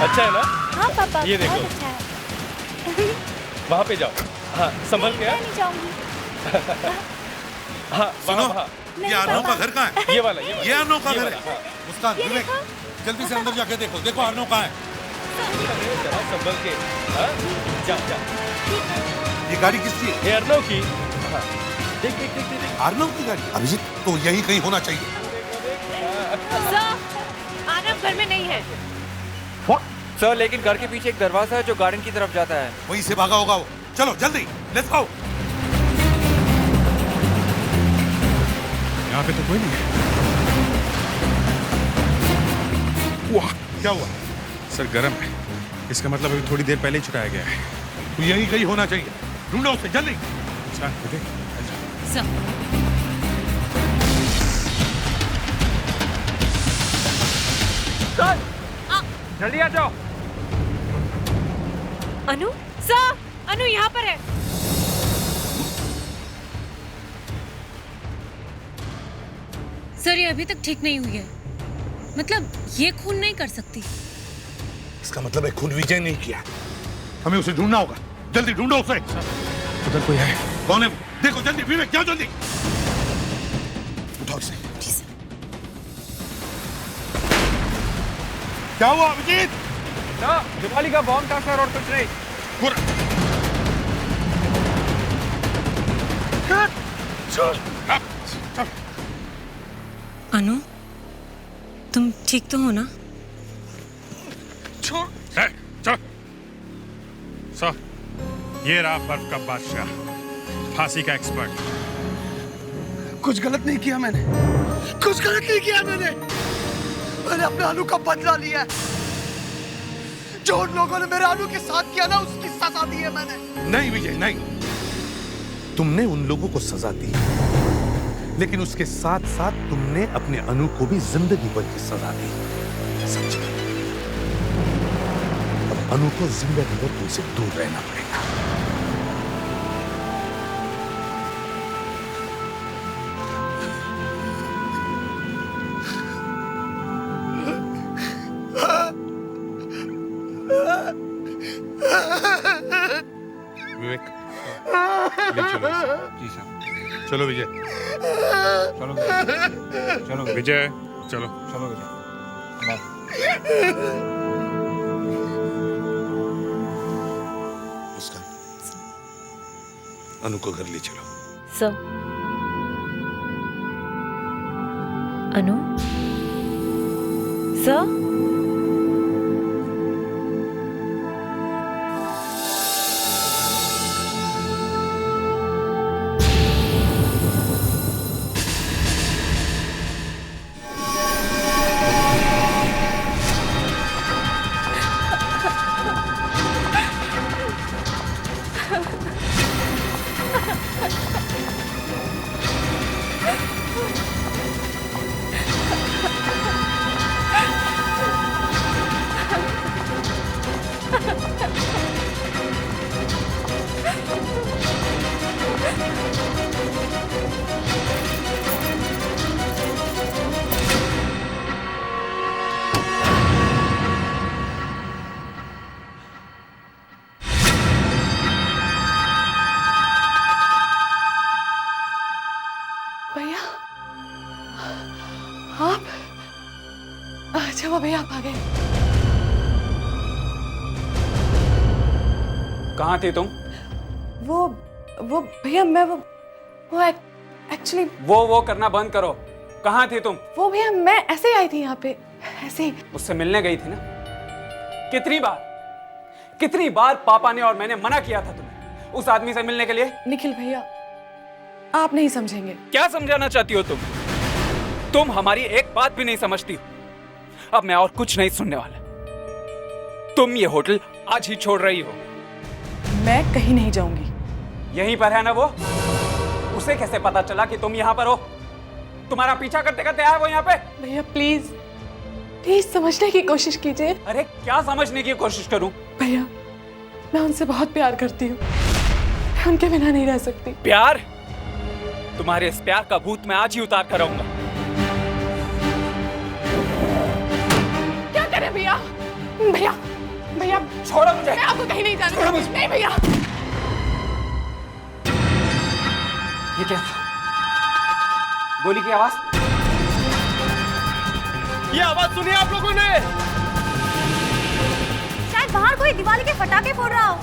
अच्छा है ना? हाँ पापा, ये देखो, बहुत अच्छा है। वहाँ पे जाओ। हाँ, संभल के। नहीं जाऊंगी। हाँ, सुनो, वहाँ। ये अर्नव का घर कहाँ है? ये वाला। ये अर्नव का घर है। हाँ। मुस्कान, विवेक, जल्दी से अंदर जाके देखो अर्नव कहाँ है। जरा संभल के। हाँ, जा। ये गाड़ी किसकी है? ये अर्नव की। हाँ, देख। अर्नव की गाड़ी? अभिजीत, तो यही कहीं होना चाहिए। आनंद घर में नहीं है। सर लेकिन घर के पीछे एक दरवाजा है जो गार्डन की तरफ जाता है। वहीं से भागा होगा वो। चलो जल्दी, लेट्स गो। यहाँ पे तो कोई नहीं है। वाह, क्या हुआ? सर गरम है, इसका मतलब अभी थोड़ी देर पहले ही छुटाया गया है। तो यही कहीं होना चाहिए, ढूंढो उसे जल्दी। अच्छा ओके। सर जल्दी आ जाओ। अनु सर, अनु यहाँ पर है। सर ये अभी तक ठीक नहीं हुई है, मतलब ये खून नहीं कर सकती। इसका मतलब है खून विजय नहीं किया। हमें उसे ढूंढना होगा, जल्दी ढूंढो उसे। उधर कोई है? कौन है? देखो जल्दी, विवेक जाओ जल्दी। उठाओ इसे। क्या हुआ अभिजीत? दिवाली का बॉम्ब था सर और कुछ नहीं। अनु तुम ठीक तो हो ना? सर ये रहा बर्फ का बादशाह, फांसी का एक्सपर्ट। कुछ गलत नहीं किया मैंने, कुछ गलत नहीं किया मैंने अपने अनु का बदला लिया है। जो उन लोगों ने मेरे अनु के साथ किया ना, उसकी सजा दी है मैंने। नहीं विजय नहीं, तुमने उन लोगों को सजा दी, लेकिन उसके साथ साथ तुमने अपने अनु को भी जिंदगी भर की सजा दी। समझे? अब अनु को जिंदगी भर तुमसे दूर रहना पड़ेगा। विवेक ले चलो इसे। जी सर। चलो विजय। चलो चलो विजय चलो। चलो विजय। मुस्कान, अनु को घर ले चलो। सर अनु सर भैया आप, अच्छा वो भैया आप आ गए। कहाँ थे तुम? वो भैया मैं वो एक्चुअली वो करना बंद करो। कहाँ थे तुम? वो भैया मैं ऐसे ही आई थी यहाँ पे, ऐसे ही। उससे मिलने गई थी ना? कितनी बार पापा ने और मैंने मना किया था तुम्हें उस आदमी से मिलने के लिए। निखिल भैया आप नहीं समझेंगे। क्या समझाना चाहती हो तुम हमारी एक बात भी नहीं समझती हो। अब मैं और कुछ नहीं सुनने वाला। तुम ये होटल आज ही छोड़ रही हो। मैं कहीं नहीं जाऊंगी। यहीं पर है ना वो? उसे कैसे पता चला कि तुम यहाँ पर हो? तुम्हारा पीछा करते करते आया वो यहाँ पे। भैया प्लीज प्लीज समझने की कोशिश कीजिए। अरे क्या समझने की कोशिश करूं? भैया मैं उनसे बहुत प्यार करती हूँ, मैं उनके बिना नहीं रह सकती। प्यार? तुम्हारे इस प्यार का भूत मैं आज ही उतार कर आऊंगा। क्या करें भैया? भैया भैया छोड़ो मुझे। मैं आपको कहीं नहीं जाने दूंगी। नहीं भैया। ये क्या? गोली की आवाज? ये आवाज सुनी आप लोगों ने? शायद बाहर कोई दिवाली के पटाखे फोड़ रहा हो।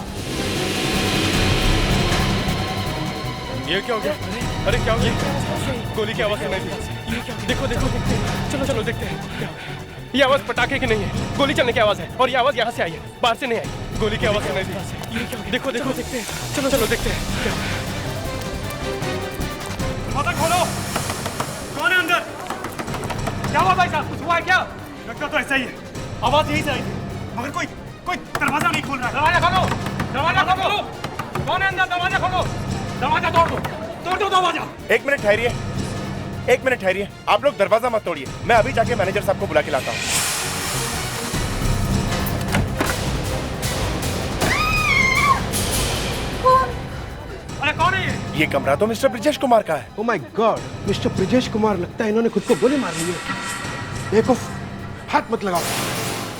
ये क्या हो गया? अरे क्या हो गया? गोली की आवाज सुनाई थी। देखो देखो देखते हैं, चलो चलो देखते हैं। ये आवाज पटाखे की नहीं है, गोली चलने की आवाज है, और ये आवाज यहाँ से आई है, बाहर से नहीं आई। गोली की आवाज सुनाई दी। देखो देखो देखते हैं, चलो चलो देखते हैं। दरवाजा खोलो। कौन है अंदर? क्या हुआ भाई साहब, कुछ हुआ है क्या? लगता तो ऐसा ही है, आवाज यहीं से आई थी, मगर कोई दरवाजा नहीं खोल रहा है। दरवाजा खोलो, दरवाजा खोलो। कौन है अंदर? दरवाजा खोलो, दरवाजा तोड़ दो दरवाजा। एक मिनट ठहरिए, आप लोग दरवाजा मत तोड़िए, मैं अभी जाके मैनेजर साहब को बुला के लाता हूँ। अरे कौन है ये कमरा तो मिस्टर ब्रिजेश कुमार का है। Oh my God, mister Brijesh Kumar, लगता है इन्होंने खुद को गोली मार ली है। देखो, हाथ मत लगाओ,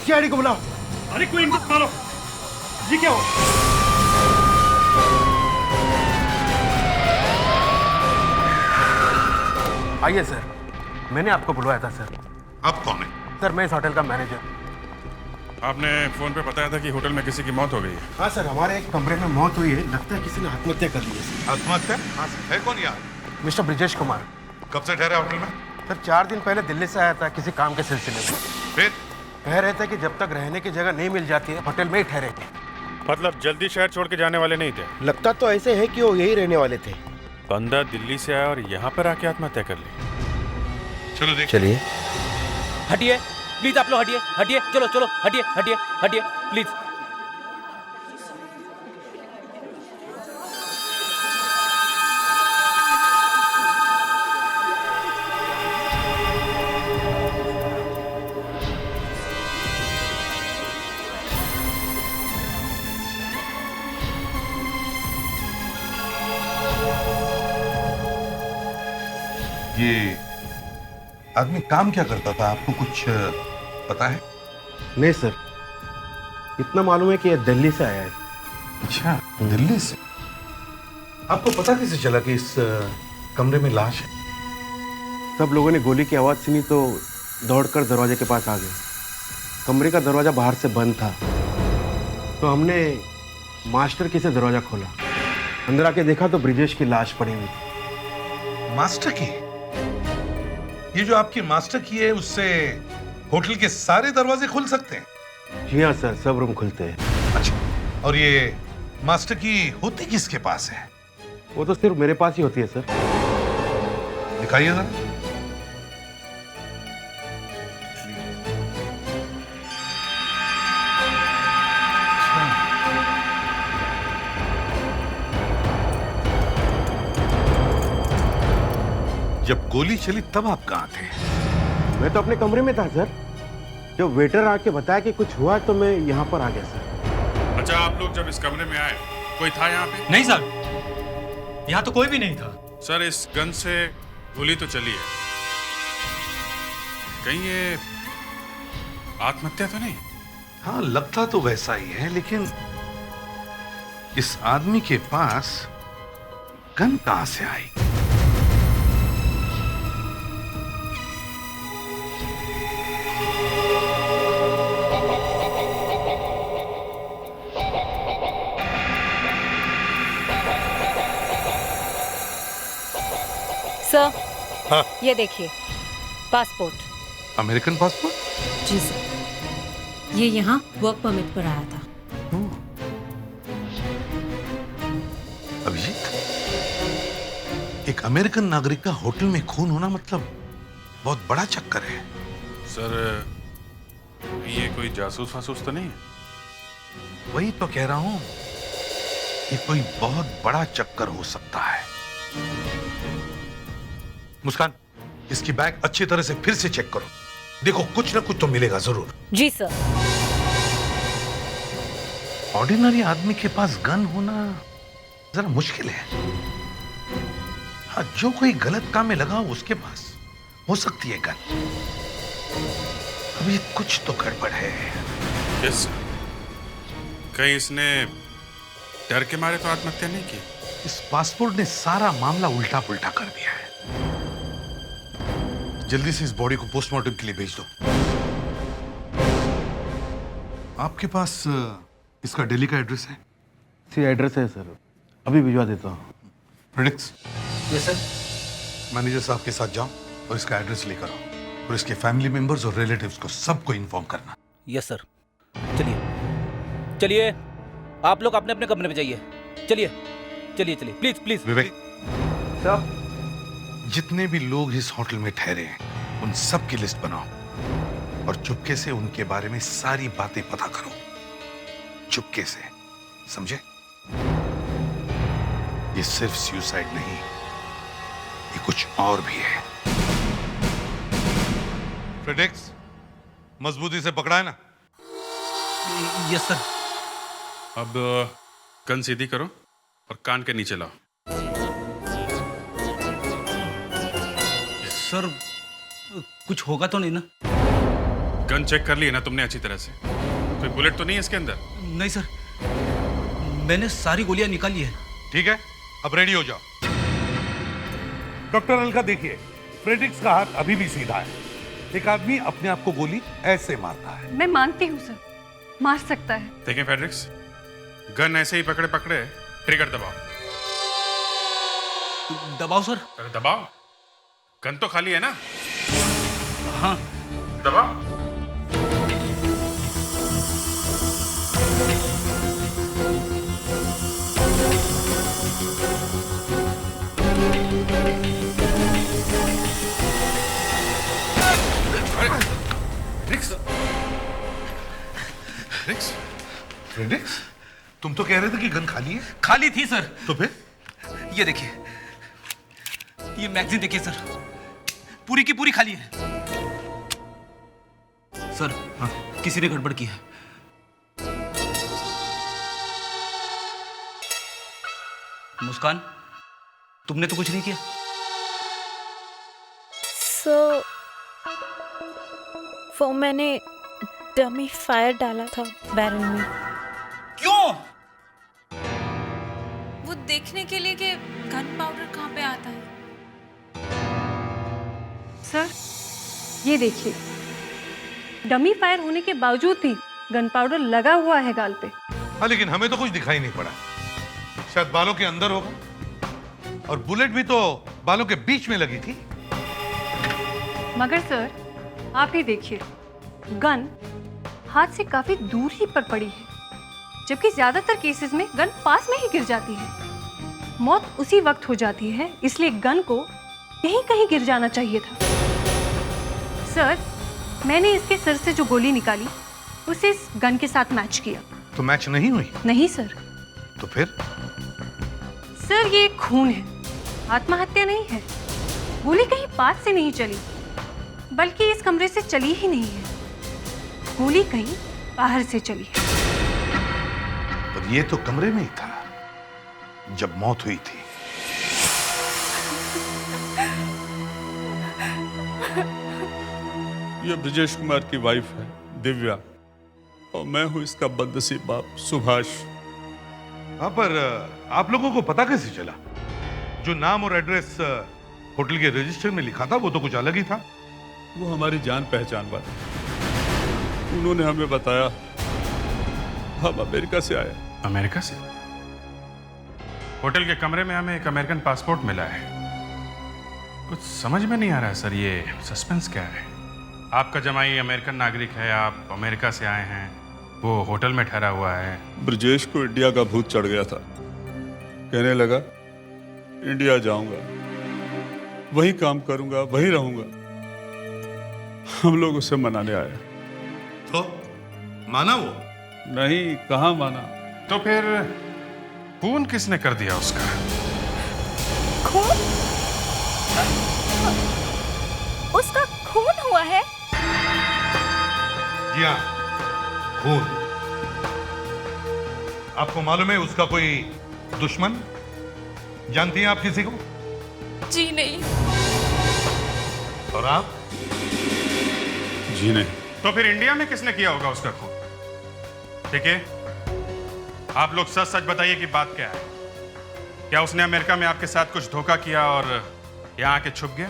सीआईडी को बुलाओ। अरे कोई इनको मारो, ये क्या हो? आइए सर, मैंने आपको बुलवाया था सर। आप कौन है? सर मैं इस होटल का मैनेजर। आपने फोन पे बताया था कि होटल में किसी की मौत हो गई है। हाँ सर, हमारे एक कमरे में मौत हुई है, लगता है किसी ने आत्महत्या कर ली है। आत्महत्या? हाँ है। कौन यार? मिस्टर ब्रिजेश कुमार। कब से ठहरा होटल में? सर 4 दिन पहले दिल्ली से आया था किसी काम के सिलसिले में। फिर कह रहे थे कि जब तक रहने की जगह नहीं मिल जाती है होटल में ही ठहरेंगे। मतलब जल्दी शहर छोड़ के जाने वाले नहीं थे? लगता तो ऐसे है कि वो यही रहने वाले थे। बंदा दिल्ली से आया और यहाँ पर आके आत्महत्या कर ली। चलो देख। चलिए। हटिए प्लीज, आप लोग हटिए, हटिए, चलो चलो, हटिए हटिए हटिए प्लीज। ये आदमी काम क्या करता था, आपको कुछ पता है? नहीं सर, इतना मालूम है कि ये दिल्ली से आया है। अच्छा, दिल्ली से? आपको पता कैसे चला कि इस कमरे में लाश है? सब लोगों ने गोली की आवाज सुनी तो दौड़कर दरवाजे के पास आ गए। कमरे का दरवाजा बाहर से बंद था, तो हमने मास्टर की से दरवाजा खोला। अंदर आके देखा तो ब्रिजेश की लाश पड़ी हुई थी। मास्टर की? ये जो आपकी मास्टर की है, उससे होटल के सारे दरवाजे खुल सकते हैं? जी हाँ सर, सब रूम खुलते हैं। अच्छा, और ये मास्टर की होती किसके पास है? वो तो सिर्फ मेरे पास ही होती है सर। दिखाइए जरा। जब गोली चली तब आप कहाँ थे? मैं तो अपने कमरे में था सर। जब वेटर आके बताया कि कुछ हुआ तो मैं यहाँ पर आ गया सर। अच्छा, आप लोग जब इस कमरे में आए कोई था यहाँ पे? नहीं सर, यहाँ तो कोई भी नहीं था। सर, इस गन से गोली तो चली है, कहीं ये आत्महत्या तो नहीं? हाँ, लगता तो वैसा ही है, लेकिन इस आदमी के पास गन कहां से आई? सर, हाँ, ये देखिए पासपोर्ट। American passport? जी सर, ये यहाँ वर्क परमिट पर आया था। अभिजीत, एक अमेरिकन नागरिक का होटल में खून होना मतलब बहुत बड़ा चक्कर है। सर, ये कोई जासूस फासूस तो नहीं है? वही तो कह रहा हूं, ये कोई बहुत बड़ा चक्कर हो सकता है। मुस्कान, इसकी बैग अच्छी तरह से फिर से चेक करो, देखो कुछ ना कुछ तो मिलेगा जरूर। जी सर। ऑर्डिनरी आदमी के पास गन होना जरा मुश्किल है। हाँ, जो कोई गलत काम में लगा हो उसके पास हो सकती है गन। अभी कुछ तो गड़बड़ है। Yes sir. कहीं इसने डर के मारे तो आत्महत्या नहीं की? इस पासपोर्ट ने सारा मामला उल्टा पुल्टा कर दिया है। जल्दी से इस बॉडी को पोस्टमार्टम के लिए भेज दो। आपके पास इसका दिल्ली का एड्रेस है? सी एड्रेस है सर, अभी भिजवा देता हूँ। प्रेडिक्स? Yes sir. मैनेजर साहब के साथ जाओ और इसका एड्रेस लेकर आओ और इसके फैमिली मेंबर्स और रिलेटिव्स को सबको इन्फॉर्म करना। Yes sir. चलिए चलिए, आप लोग अपने अपने कमरे में जाइए। चलिए चलिए चलिए, प्लीज प्लीज। विवेक साहब, जितने भी लोग इस होटल में ठहरे हैं उन सब की लिस्ट बनाओ और चुपके से उनके बारे में सारी बातें पता करो, चुपके से, समझे? ये सिर्फ सुसाइड नहीं, ये कुछ और भी है। फ्रेडेक्स, मजबूती से पकड़ा है ना? Yes sir. अब गन सीधी करो और कान के नीचे लाओ। सर कुछ होगा तो नहीं ना? गन चेक कर ली ना तुमने अच्छी तरह से? कोई बुलेट तो नहीं है इसके अंदर? नहीं सर, मैंने सारी गोलियां निकाली है। ठीक है, अब रेडी हो जाओ। डॉक्टर अलका, देखिए, फ्रेडेक्स का हाथ अभी भी सीधा है। एक आदमी अपने आप को गोली ऐसे मारता है। मैं मानती हूँ सर, मार सकता है। देखें फ्रेडरिक्स, गन ऐसे ही पकड़े पकड़े ट्रिगर दबाओ। दबाओ सर। अरे दबाओ, गन तो खाली है ना? हाँ दबाओ। फ्रेडेक्स, तुम तो कह रहे थे कि गन खाली है। खाली थी सर। तो फिर? ये देखिए, ये मैगजीन देखिए सर, पूरी की पूरी खाली है। सर हाँ, किसी ने गड़बड़ की है। मुस्कान, तुमने तो कुछ नहीं किया। वो मैंने डमी फायर डाला था बैरल में। क्यों? वो देखने के लिए कि गन पाउडर कहाँ पे आता है। सर ये देखिए, डमी फायर होने के बावजूद भी गन पाउडर लगा हुआ है गाल पे। हाँ, लेकिन हमें तो कुछ दिखाई नहीं पड़ा। शायद बालों के अंदर होगा, और बुलेट भी तो बालों के बीच में लगी थी। मगर सर आप ही देखिए, गन हाथ से काफी दूर ही पर पड़ी है, जबकि ज्यादातर केसेस में गन पास में ही गिर जाती है। मौत उसी वक्त हो जाती है, इसलिए गन को यहीं कहीं गिर जाना चाहिए था। सर मैंने इसके सिर से जो गोली निकाली उसे इस गन के साथ मैच किया। तो मैच नहीं हुई? नहीं सर। तो फिर? सर ये खून है, आत्महत्या नहीं है। गोली कहीं पास से नहीं चली, बल्कि इस कमरे से चली ही नहीं है। गोली कहीं बाहर से चली है। पर ये तो कमरे में ही था जब मौत हुई थी। ये ब्रजेश कुमार की वाइफ है दिव्या, और मैं हूं इसका बदनसीब बाप सुभाष। हाँ, पर आप लोगों को पता कैसे चला? जो नाम और एड्रेस होटल के रजिस्टर में लिखा था वो तो कुछ अलग ही था। वो हमारी जान पहचान वाले, उन्होंने हमें बताया। हम अमेरिका से आए। अमेरिका से? होटल के कमरे में हमें एक अमेरिकन पासपोर्ट मिला है। कुछ समझ में नहीं आ रहा है सर, ये सस्पेंस क्या है? आपका जमाई अमेरिकन नागरिक है, आप अमेरिका से आए हैं, वो होटल में ठहरा हुआ है। ब्रजेश को इंडिया का भूत चढ़ गया था, कहने लगा इंडिया जाऊंगा, वहीं काम करूंगा, वहीं रहूंगा। हम लोग उसे मनाने आए। तो माना वो? नहीं, कहाँ माना। तो फिर खून किसने कर दिया उसका? खून? उसका खून हुआ है? जी हाँ, खून। आपको मालूम है उसका कोई दुश्मन? जानती हैं आप किसी को? जी नहीं। और आप? जी नहीं। तो फिर इंडिया में किसने किया होगा उसका खून? ठीक है, आप लोग सच सच बताइए कि बात क्या है। क्या उसने अमेरिका में आपके साथ कुछ धोखा किया और यहाँ आके छुप गया?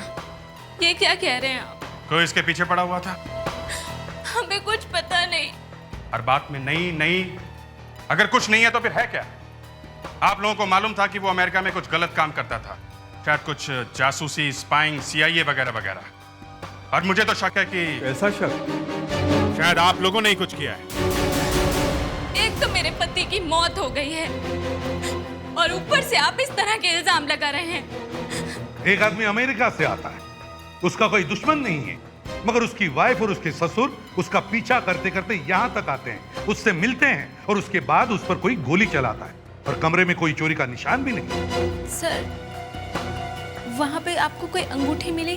ये क्या कह रहे हैं आप? कोई इसके पीछे पड़ा हुआ था? हमें कुछ पता नहीं। हर बात में नहीं नहीं, अगर कुछ नहीं है तो फिर है क्या? आप लोगों को मालूम था कि वो अमेरिका में कुछ गलत काम करता था, शायद कुछ जासूसी, स्पाइंग, CIA वगैरह वगैरह। और मुझे तो शक है कि ऐसा शक शायद आप लोगों ने ही कुछ किया है। एक तो मेरे पति की मौत हो गई है और ऊपर से आप इस तरह के इल्जाम लगा रहे हैं। एक आदमी अमेरिका से आता है, उसका कोई दुश्मन नहीं है, मगर उसकी वाइफ और उसके ससुर उसका पीछा करते करते यहां तक आते हैं, उससे मिलते हैं और उसके बाद उस पर कोई गोली चलाता है और कमरे में कोई चोरी का निशान भी नहीं। सर, वहां पे आपको कोई अंगूठी मिली?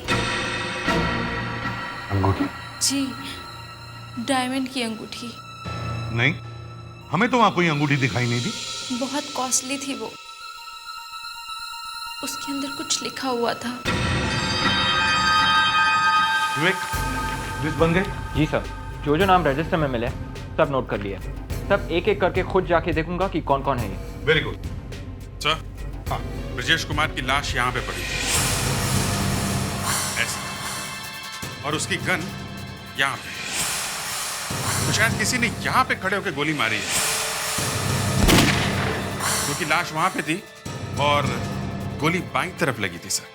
अंगूठी? जी, डायमंड की अंगूठी। नहीं, हमें तो वहां कोई अंगूठी दिखाई नहीं दी। बहुत कॉस्टली थी वो, उसके अंदर कुछ लिखा हुआ था। विवेक, लिस्ट बन गए? जी सर, जो जो नाम रजिस्टर में मिले सब नोट कर लिए। सब एक एक करके खुद जाके देखूंगा कि कौन कौन है ये। Very good sir. हाँ, ब्रजेश कुमार की लाश यहाँ पे पड़ी थी, ऐसे, और उसकी गन यहाँ पे। तो शायद किसी ने यहाँ पे खड़े होकर गोली मारी है, क्योंकि लाश वहां पे थी और गोली बाईं तरफ लगी थी सर,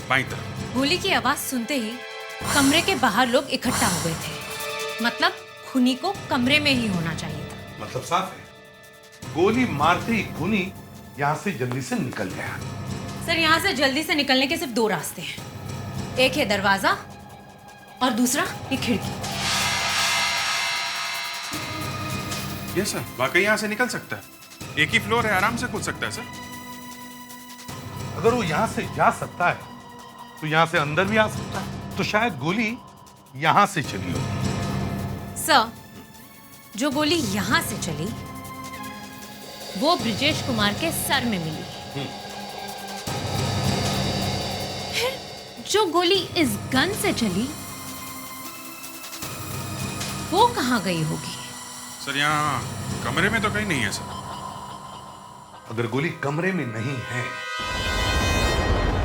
बाईं तरफ। गोली की आवाज सुनते ही कमरे के बाहर लोग इकट्ठा हो गए थे। मतलब खूनी को कमरे में ही होना चाहिए था। मतलब साफ है, गोली मारते ही खूनी यहाँ से जल्दी से निकल गया। सर, यहाँ से जल्दी से निकलने के सिर्फ 2 रास्ते हैं। एक है दरवाजा और दूसरा ये खिड़की। ये सर, वाकई यहाँ से निकल सकता है। एक ही फ्लोर है, आराम से कूद सकता है सर। अगर वो यहाँ से जा सकता है तो यहाँ से अंदर भी आ सकता है, तो शायद गोली यहाँ से चली होगी। सर, जो गोली यहाँ से चली वो ब्रजेश कुमार के सर में मिली। फिर जो गोली इस गन से चली वो कहाँ गई होगी? सर, यहाँ कमरे में तो कहीं नहीं है सर। अगर गोली कमरे में नहीं है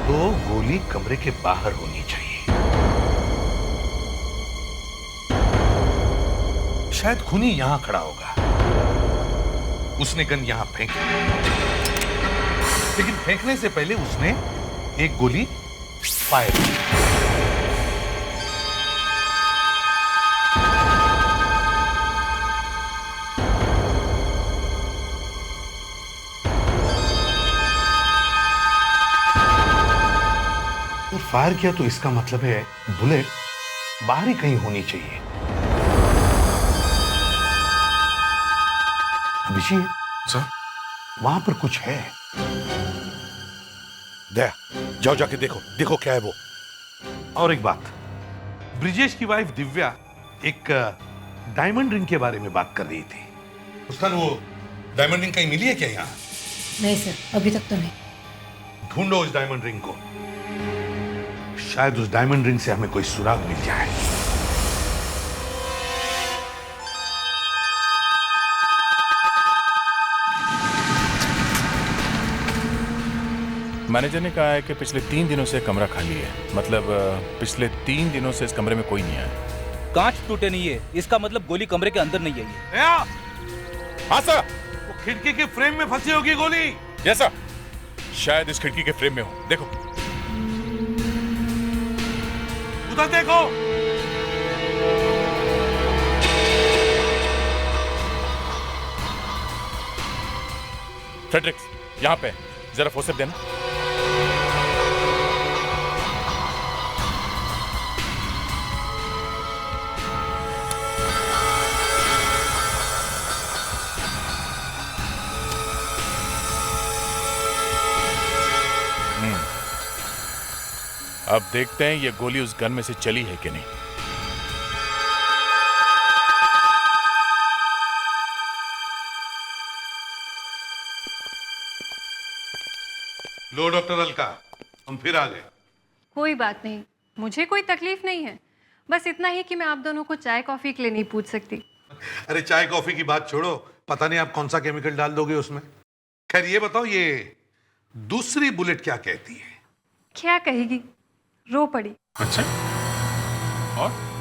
तो गोली कमरे के बाहर होनी चाहिए। शायद खूनी यहां खड़ा होगा, उसने गन यहां फेंकी, लेकिन फेंकने से पहले उसने एक गोली फायर की। फायर किया तो इसका मतलब है बुलेट बाहर ही कहीं होनी चाहिए। अभिषेक सर, वहां पर कुछ है। दया, जाओ जाके देखो, देखो क्या है वो। और एक बात, ब्रिजेश की वाइफ दिव्या एक डायमंड रिंग के बारे में बात कर रही थी। उसका वो डायमंड रिंग कहीं मिली है क्या यहाँ? नहीं सर, अभी तक तो नहीं। ढूंढो उस डायमंड रिंग को, शायद उस डायमंड रिंग से हमें कोई सुराग मिल जाए। मैनेजर ने कहा है कि पिछले 3 दिनों से कमरा खाली है। मतलब पिछले 3 दिनों से इस कमरे में कोई नहीं आया। कांच टूटे नहीं है, इसका मतलब गोली कमरे के अंदर नहीं आई है। हाँ सर, वो खिड़की के फ्रेम में फंसी होगी गोली। जैसा शायद इस खिड़की के फ्रेम में हो। देखो उधर देखो। फ्रेडरिक्स, यहाँ पे जरा फोर्सेप देना। अब देखते हैं ये गोली उस गन में से चली है कि नहीं। लो डॉक्टर अलका, हम फिर आ गए। कोई बात नहीं, मुझे कोई तकलीफ नहीं है। बस इतना ही कि मैं आप दोनों को चाय कॉफी के लिए नहीं पूछ सकती। अरे चाय कॉफी की बात छोड़ो, पता नहीं आप कौन सा केमिकल डाल दोगे उसमें। खैर ये बताओ, ये दूसरी बुलेट क्या कहती है? क्या कहेगी, रो पड़ी। अच्छा,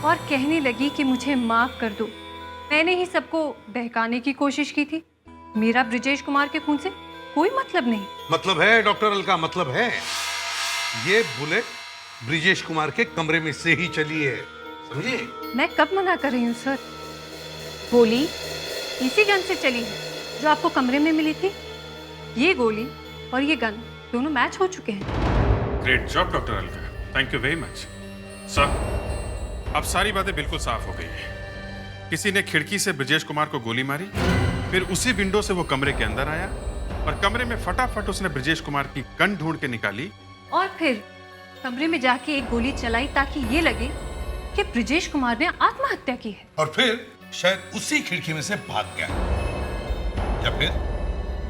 और कहने लगी कि मुझे माफ कर दो, मैंने ही सबको बहकाने की कोशिश की थी। मेरा ब्रिजेश कुमार के खून से कोई मतलब नहीं। मतलब है डॉक्टर अलका, मतलब है। ये बुलेट ब्रिजेश कुमार के कमरे में से ही चली है, समझे? मैं कब मना कर रही हूँ सर? गोली इसी गन से चली है जो आपको कमरे में मिली थी। ये गोली और ये गन दोनों मैच हो चुके हैं। Great job doctor Alka, thank you very much. Sir, अब सारी बातें बिल्कुल साफ हो गई है। किसी ने खिड़की से ब्रिजेश कुमार को गोली मारी, फिर उसी विंडो से वो कमरे के अंदर आया और कमरे में फटाफट उसने ब्रिजेश कुमार की गन ढूंढ के निकाली और फिर कमरे में जाके एक गोली चलाई ताकि ये लगे कि ब्रिजेश कुमार ने आत्महत्या की है। और फिर शायद उसी खिड़की में से भाग गया, या फिर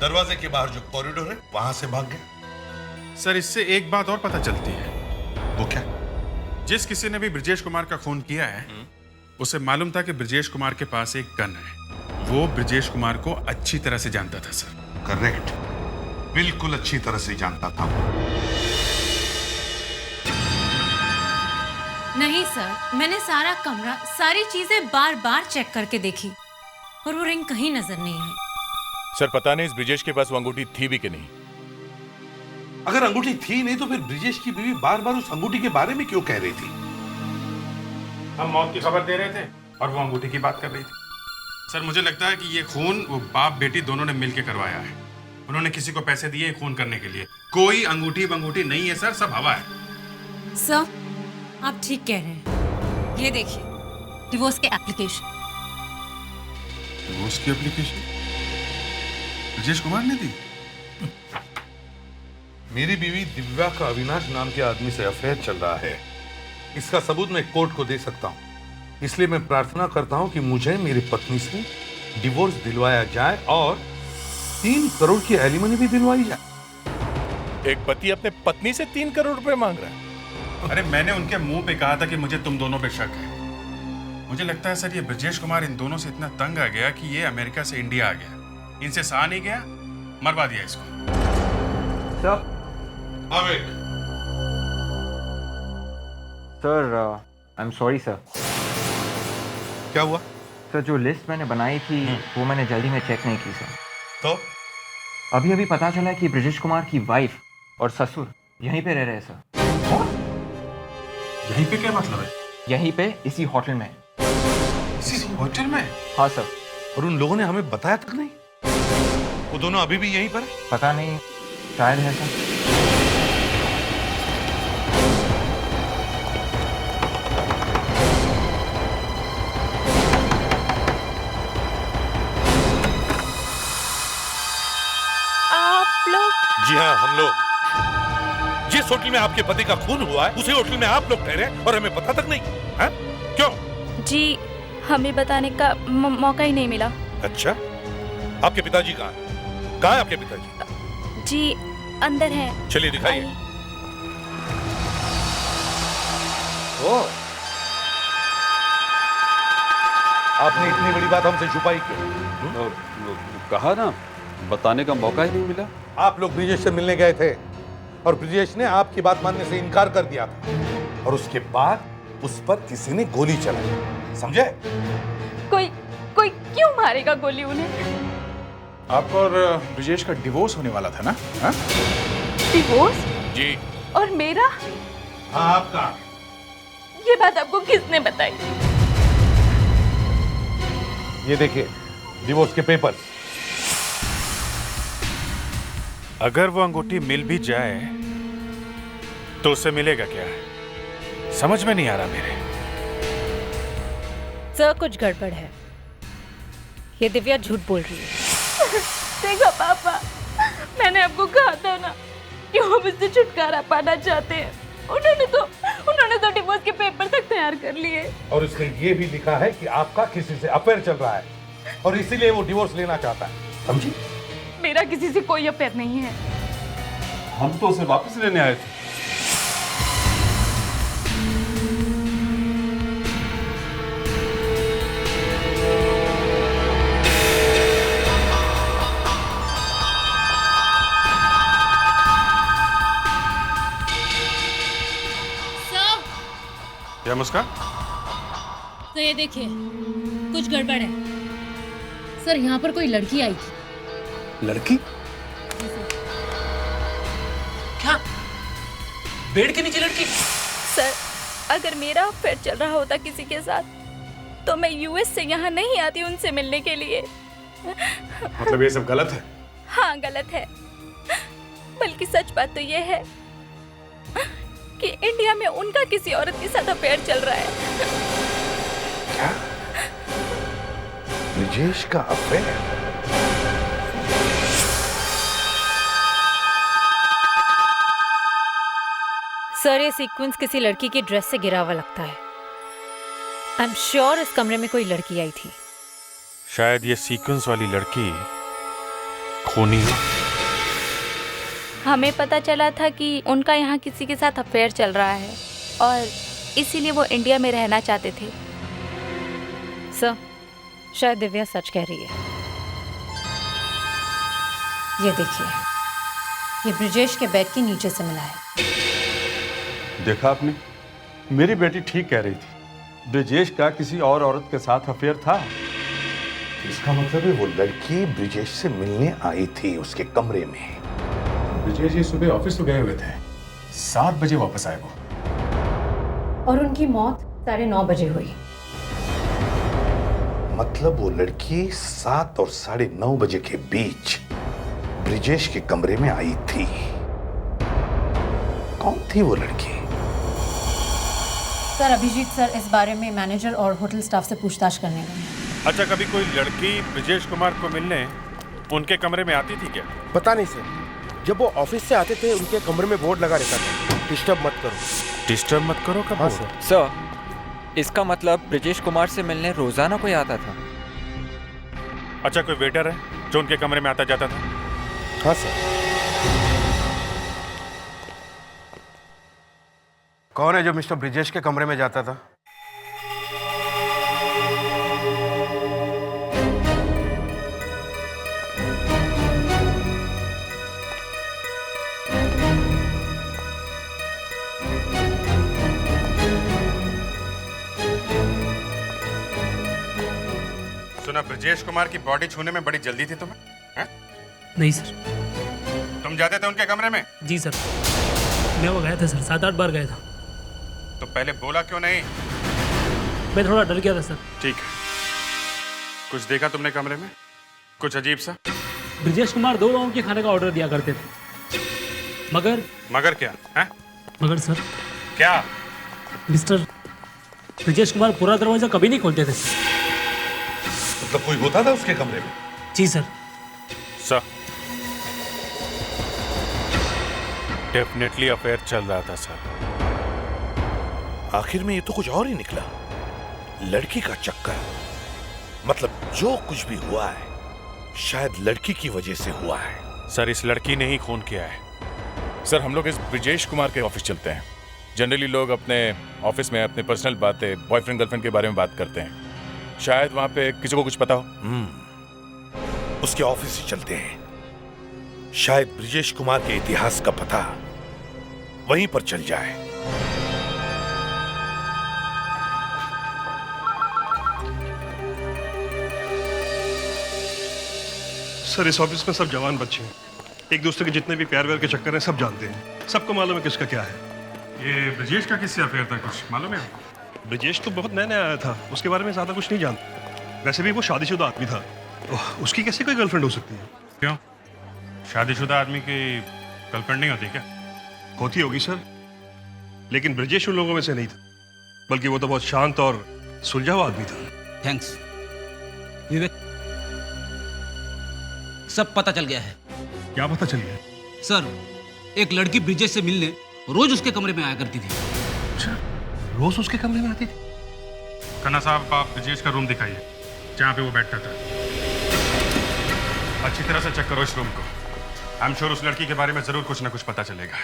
दरवाजे के बाहर जो कॉरिडोर है वहां से भाग गया। सर, इससे एक बात और पता चलती है। वो क्या? जिस किसी ने भी ब्रिजेश कुमार का खून किया है, उसे मालूम था कि ब्रिजेश कुमार के पास एक गन है। वो ब्रिजेश कुमार को अच्छी तरह से जानता था सर। करेक्ट, बिल्कुल अच्छी तरह से जानता था। नहीं सर, मैंने सारा कमरा, सारी चीजें बार बार चेक करके देखी और वो रिंग कहीं नजर नहीं आई। सर, पता नहीं इस ब्रिजेश के पास वो अंगूठी थी भी कि नहीं। अगर अंगूठी थी नहीं तो फिर ब्रिजेश की बीवी बार बार उस अंगूठी के बारे में क्यों कह रही थी? हम मौत की खबर दे रहे थे और वो अंगूठी की बात कर रही थी। सर, मुझे लगता है कि ये खून वो बाप बेटी दोनों ने मिलकर करवाया है। उन्होंने किसी को पैसे दिए खून करने के लिए। कोई अंगूठी बंगूठी नहीं है सर, सब हवा है। सर, आप ठीक कह रहे हैं। ये देखिए, डिवोर्स के एप्लीकेशन। डिवोर्स की एप्लीकेशन ब्रिजेश कुमार ने दी? मेरी बीवी दिव्या का अविनाश नाम के आदमी से अफेयर चल रहा है। इसका सबूत मैं कोर्ट को दे सकता हूं। इसलिए मैं प्रार्थना करता हूं कि मुझे मेरी पत्नी से डिवोर्स दिलवाया जाए और 3 करोड़ की एलिमनी भी दिलवाई जाए। एक पति अपने पत्नी से 3 करोड़ रुपए मांग रहा है। अरे, मैंने उनके मुंह पे कहा था कि मुझे तुम दोनों पे शक है। मुझे लगता है सर, ये ब्रिजेश कुमार इन दोनों से इतना तंग आ गया कि ये अमेरिका से इंडिया आ गया। इनसे सहा नहीं गया, मरवा दिया इसको। Sir, I am sorry sir. क्या हुआ? सर, जो लिस्ट मैंने बनाई थी वो मैंने जल्दी में चेक नहीं की सर। तो अभी अभी पता चला कि ब्रिजेश कुमार की वाइफ और ससुर यहीं पे रह रहे हैं सर। यहीं पे क्या मतलब है? यहीं पे, इसी होटल में। इसी होटल में? हाँ सर। और उन लोगों ने हमें बताया तक नहीं? वो दोनों अभी भी यहीं पर है? पता नहीं, शायद है सर। आप लोग? जी हाँ, हम लोग। जिस होटल में आपके पति का खून हुआ है उसी होटल में आप लोग ठहरे और हमें पता तक नहीं है? क्यों? जी, हमें बताने का मौका ही नहीं मिला। अच्छा, आपके पिताजी कहाँ हैं? कहाँ है आपके पिताजी? जी, अंदर हैं। चलिए दिखाइए। आपने इतनी बड़ी बात हमसे छुपाई क्यों? कहा ना, बताने का मौका ही नहीं मिला। आप लोग ब्रिजेश से मिलने गए थे और ब्रिजेश ने आपकी बात मानने से इनकार कर दिया था और उसके बाद उस पर किसी ने गोली चलाई, समझे? कोई क्यों मारेगा गोली उन्हें? आपका और ब्रिजेश का डिवोर्स होने वाला था ना? हाँ? डिवोर्स? जी। और मेरा? हाँ, आपका। ये बात आपको किसने बताई? ये देखिए, डिवोर्स के पेपर। अगर वो अंगूठी मिल भी जाए तो उससे मिलेगा क्या? समझ में नहीं आ रहा मेरे। सर, कुछ गड़बड़ है। ये दिव्या झूठ बोल रही है। देखो पापा, मैंने आपको कहा था ना कि वो मुझसे छुटकारा पाना चाहते हैं। उन्होंने तो डिवोर्स के पेपर तक तैयार कर लिए और इसमें ये भी लिखा है कि आपका किसी से अफेयर चल रहा है और इसीलिए वो डिवोर्स लेना चाहता है, समझी? मेरा किसी से कोई अफेयर नहीं है। हम तो उसे वापस लेने आए थे। क्या मुस्कान? तो ये देखिए, कुछ गड़बड़ है। सर, यहाँ पर कोई लड़की आई थी। लड़की? क्या? बेड के नीचे लड़की? सर, अगर मेरा अफेयर चल रहा होता किसी के साथ तो मैं यूएस से यहाँ नहीं आती उनसे मिलने के लिए। मतलब ये सब गलत है? हाँ, गलत है। बल्कि सच बात तो ये है कि इंडिया में उनका किसी औरत के साथ अफेयर चल रहा है। क्या? ब्रिजेश का अफेयर? सर, ये सीक्वेंस किसी लड़की की ड्रेस से गिरा हुआ लगता है। आई एम श्योर इस कमरे में कोई लड़की आई थी। शायद ये सीक्वेंस वाली लड़की खूनी हो। हमें पता चला था कि उनका यहाँ किसी के साथ अफेयर चल रहा है और इसीलिए वो इंडिया में रहना चाहते थे। सर, शायद दिव्या सच कह रही है। ये देखिए, ये ब्रिजेश के बेड के नीचे से मिला है। देखा आपने, मेरी बेटी ठीक कह रही थी। ब्रिजेश का किसी और औरत के साथ अफेयर था। इसका मतलब है वो लड़की ब्रिजेश से मिलने आई थी उसके कमरे में। ब्रिजेश जी सुबह ऑफिस तो गए हुए थे, 7 बजे वापस आए वो। और उनकी मौत 9:30 बजे हुई। मतलब वो लड़की 7 और 9:30 बजे के बीच ब्रिजेश के कमरे में आई थी। कौन थी वो लड़की? सर, अभिजीत सर इस बारे में मैनेजर और होटल स्टाफ से पूछताछ करने गए। अच्छा, कभी कोई लड़की ब्रिजेश कुमार को मिलने उनके कमरे में आती थी क्या? पता नहीं सर, जब वो ऑफिस से आते थे उनके कमरे में बोर्ड लगा रहता था, डिस्टर्ब मत करो। डिस्टर्ब मत करो कब? हाँ सर। सर, इसका मतलब ब्रिजेश कुमार से मिलने रोजाना कोई आता था? अच्छा, कोई वेटर है जो उनके कमरे में आता जाता था? हाँ सर। कौन है जो मिस्टर ब्रिजेश के कमरे में जाता था? सुना, ब्रिजेश कुमार की बॉडी छूने में बड़ी जल्दी थी तुम्हें? है? नहीं सर। तुम जाते थे उनके कमरे में? जी सर, मैं वो गया था सर, 7-8 बार गया था। तो पहले बोला क्यों नहीं? मैं थोड़ा डर गया था सर। ठीक है, कुछ देखा तुमने कमरे में? कुछ अजीब सा? ब्रिजेश कुमार 2 लोगों के खाने का ऑर्डर दिया करते थे, मगर क्या है? मगर सर, क्या? मिस्टर ब्रिजेश कुमार पूरा दरवाजा कभी नहीं खोलते थे सर। मतलब कोई होता था उसके कमरे में? जी सर। सर, डेफिनेटली अफेयर चल रहा था सर। आखिर में ये तो कुछ और ही निकला। लड़की का चक्कर। मतलब जो कुछ भी हुआ है शायद लड़की की वजह से हुआ है। सर, इस लड़की ने ही खून किया है। सर, हम लोग इस ब्रिजेश कुमार के ऑफिस चलते हैं। जनरली लोग अपने ऑफिस में अपने पर्सनल बातें, बॉयफ्रेंड गर्लफ्रेंड के बारे में बात करते हैं। शायद वहां पे किसी को कुछ पता हो। उसके ऑफिस से चलते हैं। शायद ब्रिजेश कुमार के इतिहास का पता वहीं पर चल जाए। सर, इस ऑफिस में सब जवान बच्चे हैं। एक दूसरे के जितने भी प्यार व्यार के चक्कर हैं सब जानते हैं। सबको मालूम है किसका क्या है। ये ब्रिजेश का किससे अफेयर था, कुछ मालूम है? ब्रिजेश तो बहुत नया नया आया था, उसके बारे में ज्यादा कुछ नहीं जानता। वैसे भी वो शादीशुदा आदमी था, तो उसकी कैसे कोई गर्लफ्रेंड हो सकती है? क्यों? शादीशुदा आदमी की गर्लफ्रेंड नहीं होती क्या? होती होगी सर, लेकिन ब्रिजेश उन लोगों में से नहीं था, बल्कि वो तो बहुत शांत और सुलझा हुआ आदमी था। थैंक्स विवेक, सब पता चल गया है। क्या पता चल गया? सर, एक लड़की ब्रिजेश से मिलने रोज उसके कमरे में आया करती थी। अच्छा, रोज उसके कमरे में आती थी? खन्ना साहब, आप ब्रिजेश का रूम दिखाइए जहाँ पे वो बैठता था। अच्छी तरह से चेक करो इस रूम को। आई एम श्योर उस लड़की के बारे में जरूर कुछ ना कुछ पता चलेगा।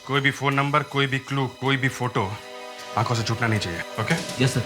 कोई भी फोन नंबर, कोई भी क्लू, कोई भी फोटो आंखों से छूटना नहीं चाहिए। ओके? Yes sir.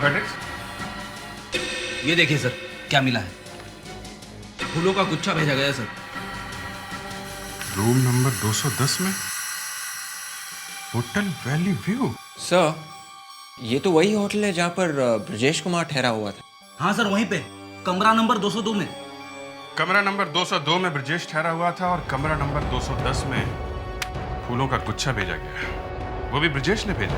पेट्रिक्स? ये देखिए सर, क्या मिला है। फूलों का गुच्छा भेजा गया सर। रूम नंबर 210 में होटल वैली व्यू। सर, ये तो वही होटल है जहाँ पर ब्रजेश कुमार ठहरा हुआ था। हाँ सर, वहीं पे कमरा नंबर 202 में। कमरा नंबर 202 में ब्रजेश ठहरा हुआ था और कमरा नंबर 210 में फूलों का गुच्छा भेजा गया, वो भी ब्रजेश ने भेजा।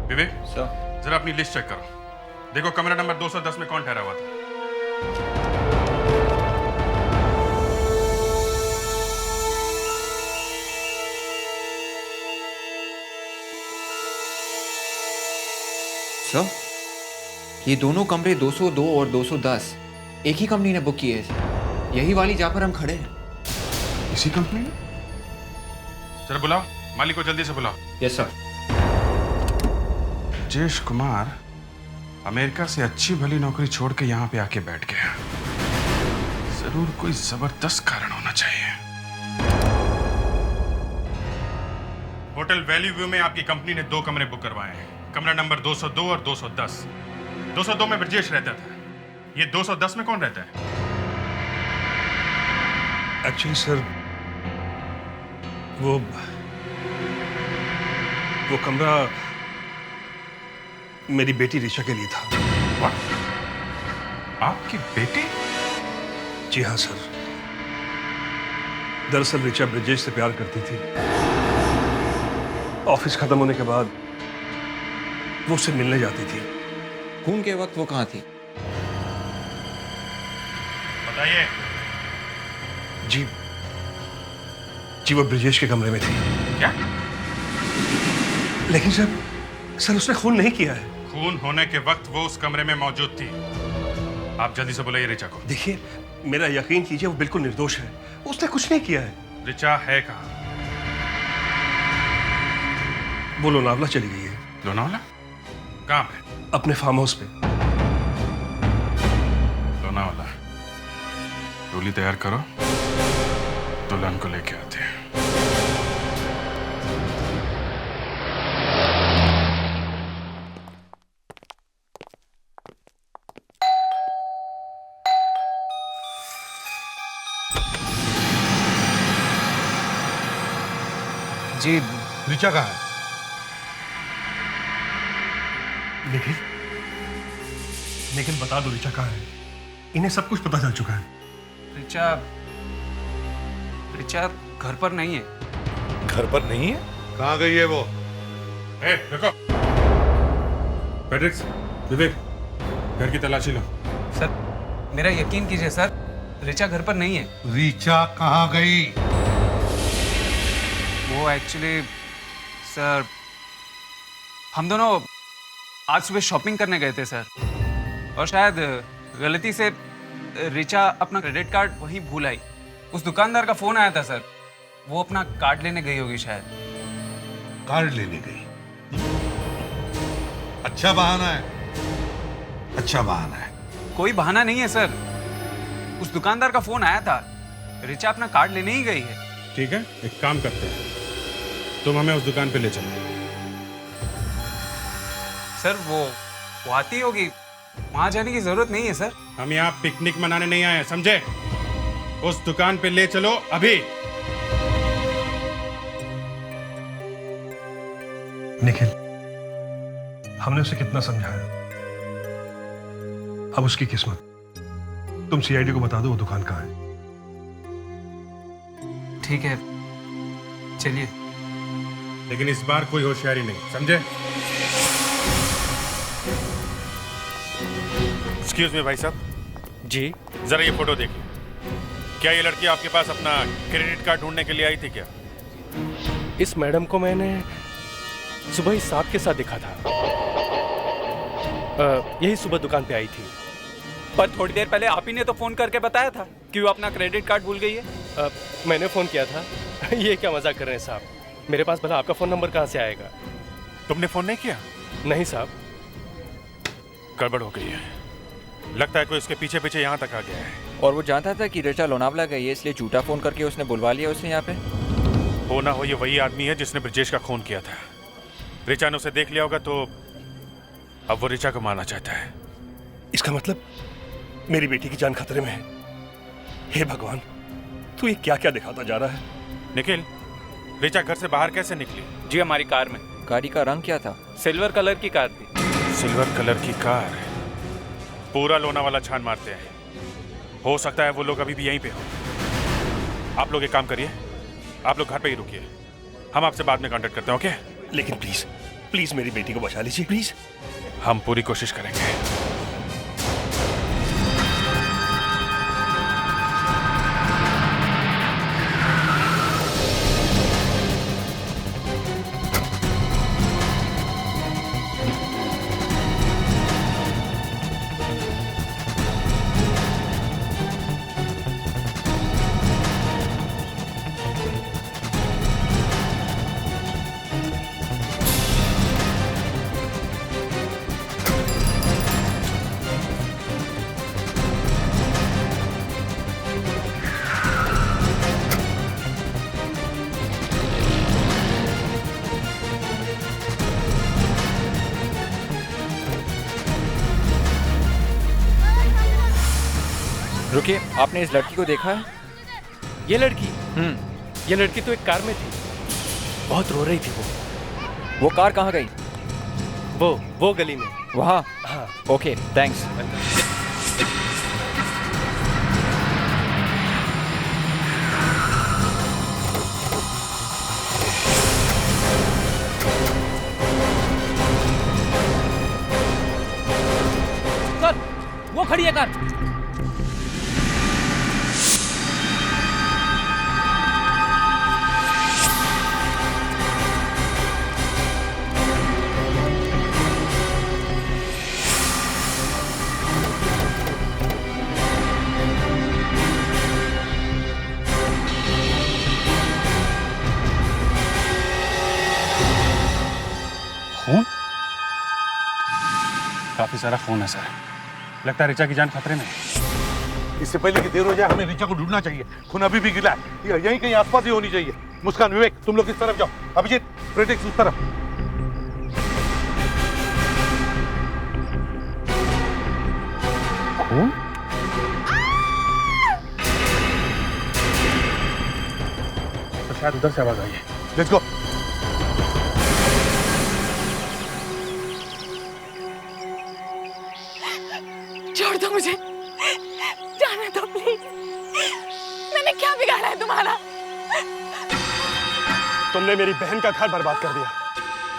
विवेक सर, जरा अपनी लिस्ट चेक करो, देखो कमरा नंबर 210 में कौन ठहरा हुआ था। सर, ये दोनों कमरे 202 और 210 एक ही कंपनी ने बुक किए हैं। यही वाली जहाँ पर हम खड़े हैं। इसी कंपनी में? जरा बुलाओ, मालिक को जल्दी से बुलाओ। Yes sir. Brajesh Kumar America से अच्छी भली नौकरी छोड़ के यहाँ पे आके बैठ गया। जरूर कोई जबरदस्त कारण होना चाहिए। होटल वैली व्यू में आपकी कंपनी ने 2 कमरे बुक करवाए हैं, कमरा नंबर 202 और 210। 202 में ब्रजेश रहता था, ये 210 में कौन रहता है? एक्चुअली सर, वो कमरा मेरी बेटी ऋचा के लिए था। आपकी बेटी? जी हाँ सर। दरअसल ऋचा ब्रजेश से प्यार करती थी। ऑफिस खत्म होने के बाद वो उससे मिलने जाती थी। खून के वक्त वो कहाँ थी? बताइए। जी वो ब्रजेश के कमरे में थी। क्या? लेकिन सर उसने खून नहीं किया है। खून होने के वक्त वो उस कमरे में मौजूद थी। आप जल्दी से बुलाइए ऋचा को। देखिए, मेरा यकीन कीजिए, वो बिल्कुल निर्दोष है। उसने कुछ नहीं किया है। ऋचा है कहाँ? वो लोनावला चली गई है। लोनावला? कहाँ पे? अपने फार्म हाउस पे। लोनावला। डोली तैयार करो, दुल्हन को लेके आते हैं। जी, ऋचा कहाँ है? लेकिन बता दो ऋचा कहाँ है? इन्हें सब कुछ पता चल चुका है। ऋचा घर पर नहीं है। घर पर नहीं है? कहाँ गई है वो? देखो पेट्रिक्स, विवेक, घर की तलाशी लो। सर, मेरा यकीन कीजिए सर, ऋचा घर पर नहीं है। ऋचा कहाँ गई? वो एक्चुअली सर, हम दोनों आज सुबह शॉपिंग करने गए थे सर, और शायद गलती से ऋचा अपना क्रेडिट कार्ड वहीं भूल आई। उस दुकानदार का फोन आया था सर, वो अपना कार्ड लेने गई होगी शायद। कार्ड लेने गई? अच्छा बहाना है, अच्छा बहाना है। कोई बहाना नहीं है सर, उस दुकानदार का फोन आया था, ऋचा अपना कार्ड लेने ही गई है। ठीक है, एक काम करते हैं, तुम हमें उस दुकान पे ले चलो। सर वो आती होगी, वहां जाने की जरूरत नहीं है सर। हम यहाँ पिकनिक मनाने नहीं आए, समझे? उस दुकान पे ले चलो अभी। निखिल, हमने उसे कितना समझाया, अब उसकी किस्मत। तुम सीआईडी को बता दो वो दुकान कहाँ है। ठीक है, चलिए। लेकिन इस बार कोई होशियारी नहीं, समझे? एक्सक्यूज मी भाई साहब। जी। जरा ये फोटो देखिए। क्या ये लड़की आपके पास अपना क्रेडिट कार्ड ढूंढने के लिए आई थी क्या? इस मैडम को मैंने सुबह ही साहब के साथ देखा था। यही सुबह दुकान पे आई थी। पर थोड़ी देर पहले आप ही ने तो फोन करके बताया था कि वो अपना क्रेडिट कार्ड भूल गई है। मैंने फोन किया था। ये क्या मजाक कर रहे हैं साहब? मेरे पास भला आपका फोन नंबर कहाँ से आएगा? तुमने फोन नहीं किया? नहीं साहब। गड़बड़ हो गई है, लगता है कोई इसके पीछे पीछे यहाँ तक आ गया है। और वो जानता था कि ऋचा लोनावला गई है, इसलिए झूठा फोन करके उसने बुलवा लिया उसे यहाँ पे। हो ना हो ये वही आदमी है जिसने ब्रजेश का खून किया था। ऋचा ने उसे देख लिया होगा तो अब वो ऋचा को मारना चाहता है। इसका मतलब मेरी बेटी की जान खतरे में है। हे भगवान, तू ये क्या क्या दिखाता जा रहा है? निखिल, ऋचा घर से बाहर कैसे निकली? जी हमारी कार में। गाड़ी का रंग क्या था? सिल्वर कलर की कार थी। सिल्वर कलर की कार। पूरा लोनावाला छान मारते हैं। हो सकता है वो लोग अभी भी यहीं पे हो। आप लोग एक काम करिए, आप लोग घर पे ही रुकिए, हम आपसे बाद में कांटेक्ट करते हैं, ओके? लेकिन प्लीज प्लीज मेरी बेटी को बचा लीजिए, प्लीज। हम पूरी कोशिश करेंगे। रुकिए, आपने इस लड़की को देखा है? ये लड़की? ये लड़की तो एक कार में थी, बहुत रो रही थी वो कार कहाँ गई? वो गली में। वहाँ? हाँ। Okay, thanks. सर, वो खड़ी है कार। खून? काफी सारा खून है सर। लगता है ऋचा की जान खतरे में है। इससे पहले कि देर हो जाए हमें ऋचा को ढूंढना चाहिए। खून अभी भी गिला है, यहीं कहीं आसपास ही होनी चाहिए। मुस्कान, विवेक, तुम लोग इस तरफ जाओ। अभिजीत, प्रेडिक्स उस तरफ। खून? तो शायद उधर से आवाज आई है। Let's go. छोड़ दो मुझे, जाने दो प्लीज। मैंने क्या बिगाड़ा है तुम्हारा? तुमने मेरी बहन का घर बर्बाद कर दिया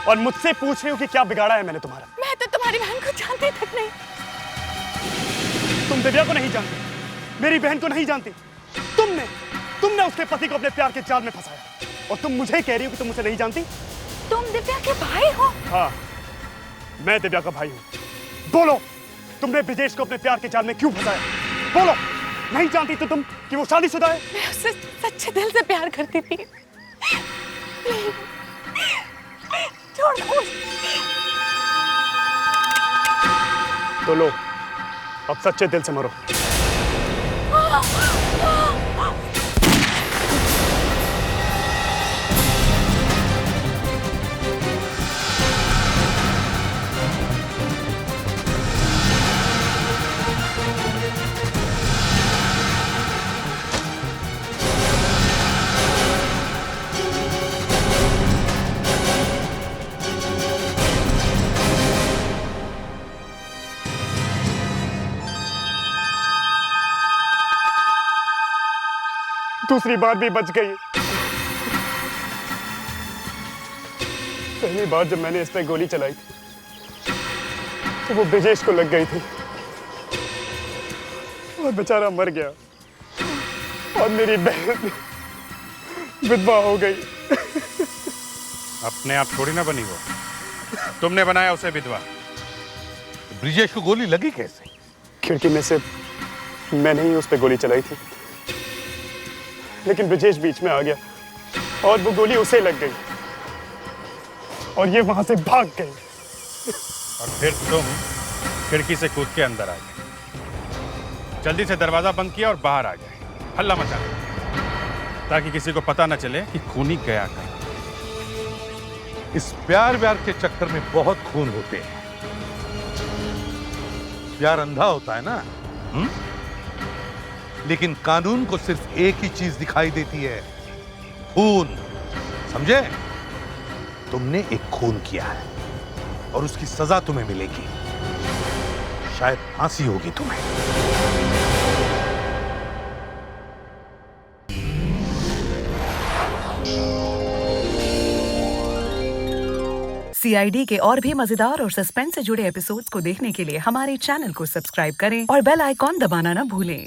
और मुझसे पूछ रही हो कि क्या बिगाड़ा है मैंने तुम्हारा? मैं तो तुम्हारी बहन को जानती तक नहीं। तुम दिव्या को नहीं जानती, मेरी बहन को नहीं जानती। तुमने उसके पति को अपने प्यार के जाल में फंसाया और तुम मुझे कह रही हो कि तुम मुझे नहीं जानती? तुम दिव्या के भाई हो? हाँ, मैं दिव्या का भाई हूँ। बोलो, तुमने ब्रिजेश को अपने प्यार के जाल में क्यों फंसाया? बोलो, नहीं जानती तो तुम कि वो शादीशुदा है? मैं उससे सच्चे दिल से प्यार करती थी। छोड़ दो। तो लो, अब सच्चे दिल से मरो। दूसरी बार भी बच गई। पहली बार जब मैंने इस पे गोली चलाई थी तो वो ब्रिजेश को लग गई थी और बेचारा मर गया और मेरी बहन विधवा हो गई। अपने आप थोड़ी ना बनी वो, तुमने बनाया उसे विधवा। ब्रिजेश को गोली लगी कैसे? खिड़की में से मैंने ही उस पे गोली चलाई थी, लेकिन ब्रिजेश बीच में आ गया और वो गोली उसे लग गई और ये वहां से भाग गई। और फिर तुम खिड़की से कूद के अंदर आ गए, जल्दी से दरवाजा बंद किया और बाहर आ गए, हल्ला मचा दिया ताकि किसी को पता न चले कि खूनी गया कहाँ। इस प्यार व्यार के चक्कर में बहुत खून होते हैं। प्यार अंधा होता है ना? लेकिन कानून को सिर्फ एक ही चीज दिखाई देती है, खून। समझे? तुमने एक खून किया है और उसकी सजा तुम्हें मिलेगी। शायद फांसी होगी तुम्हें। CID के और भी मजेदार और सस्पेंस से जुड़े एपिसोड्स को देखने के लिए हमारे चैनल को सब्सक्राइब करें और बेल आइकॉन दबाना ना भूलें।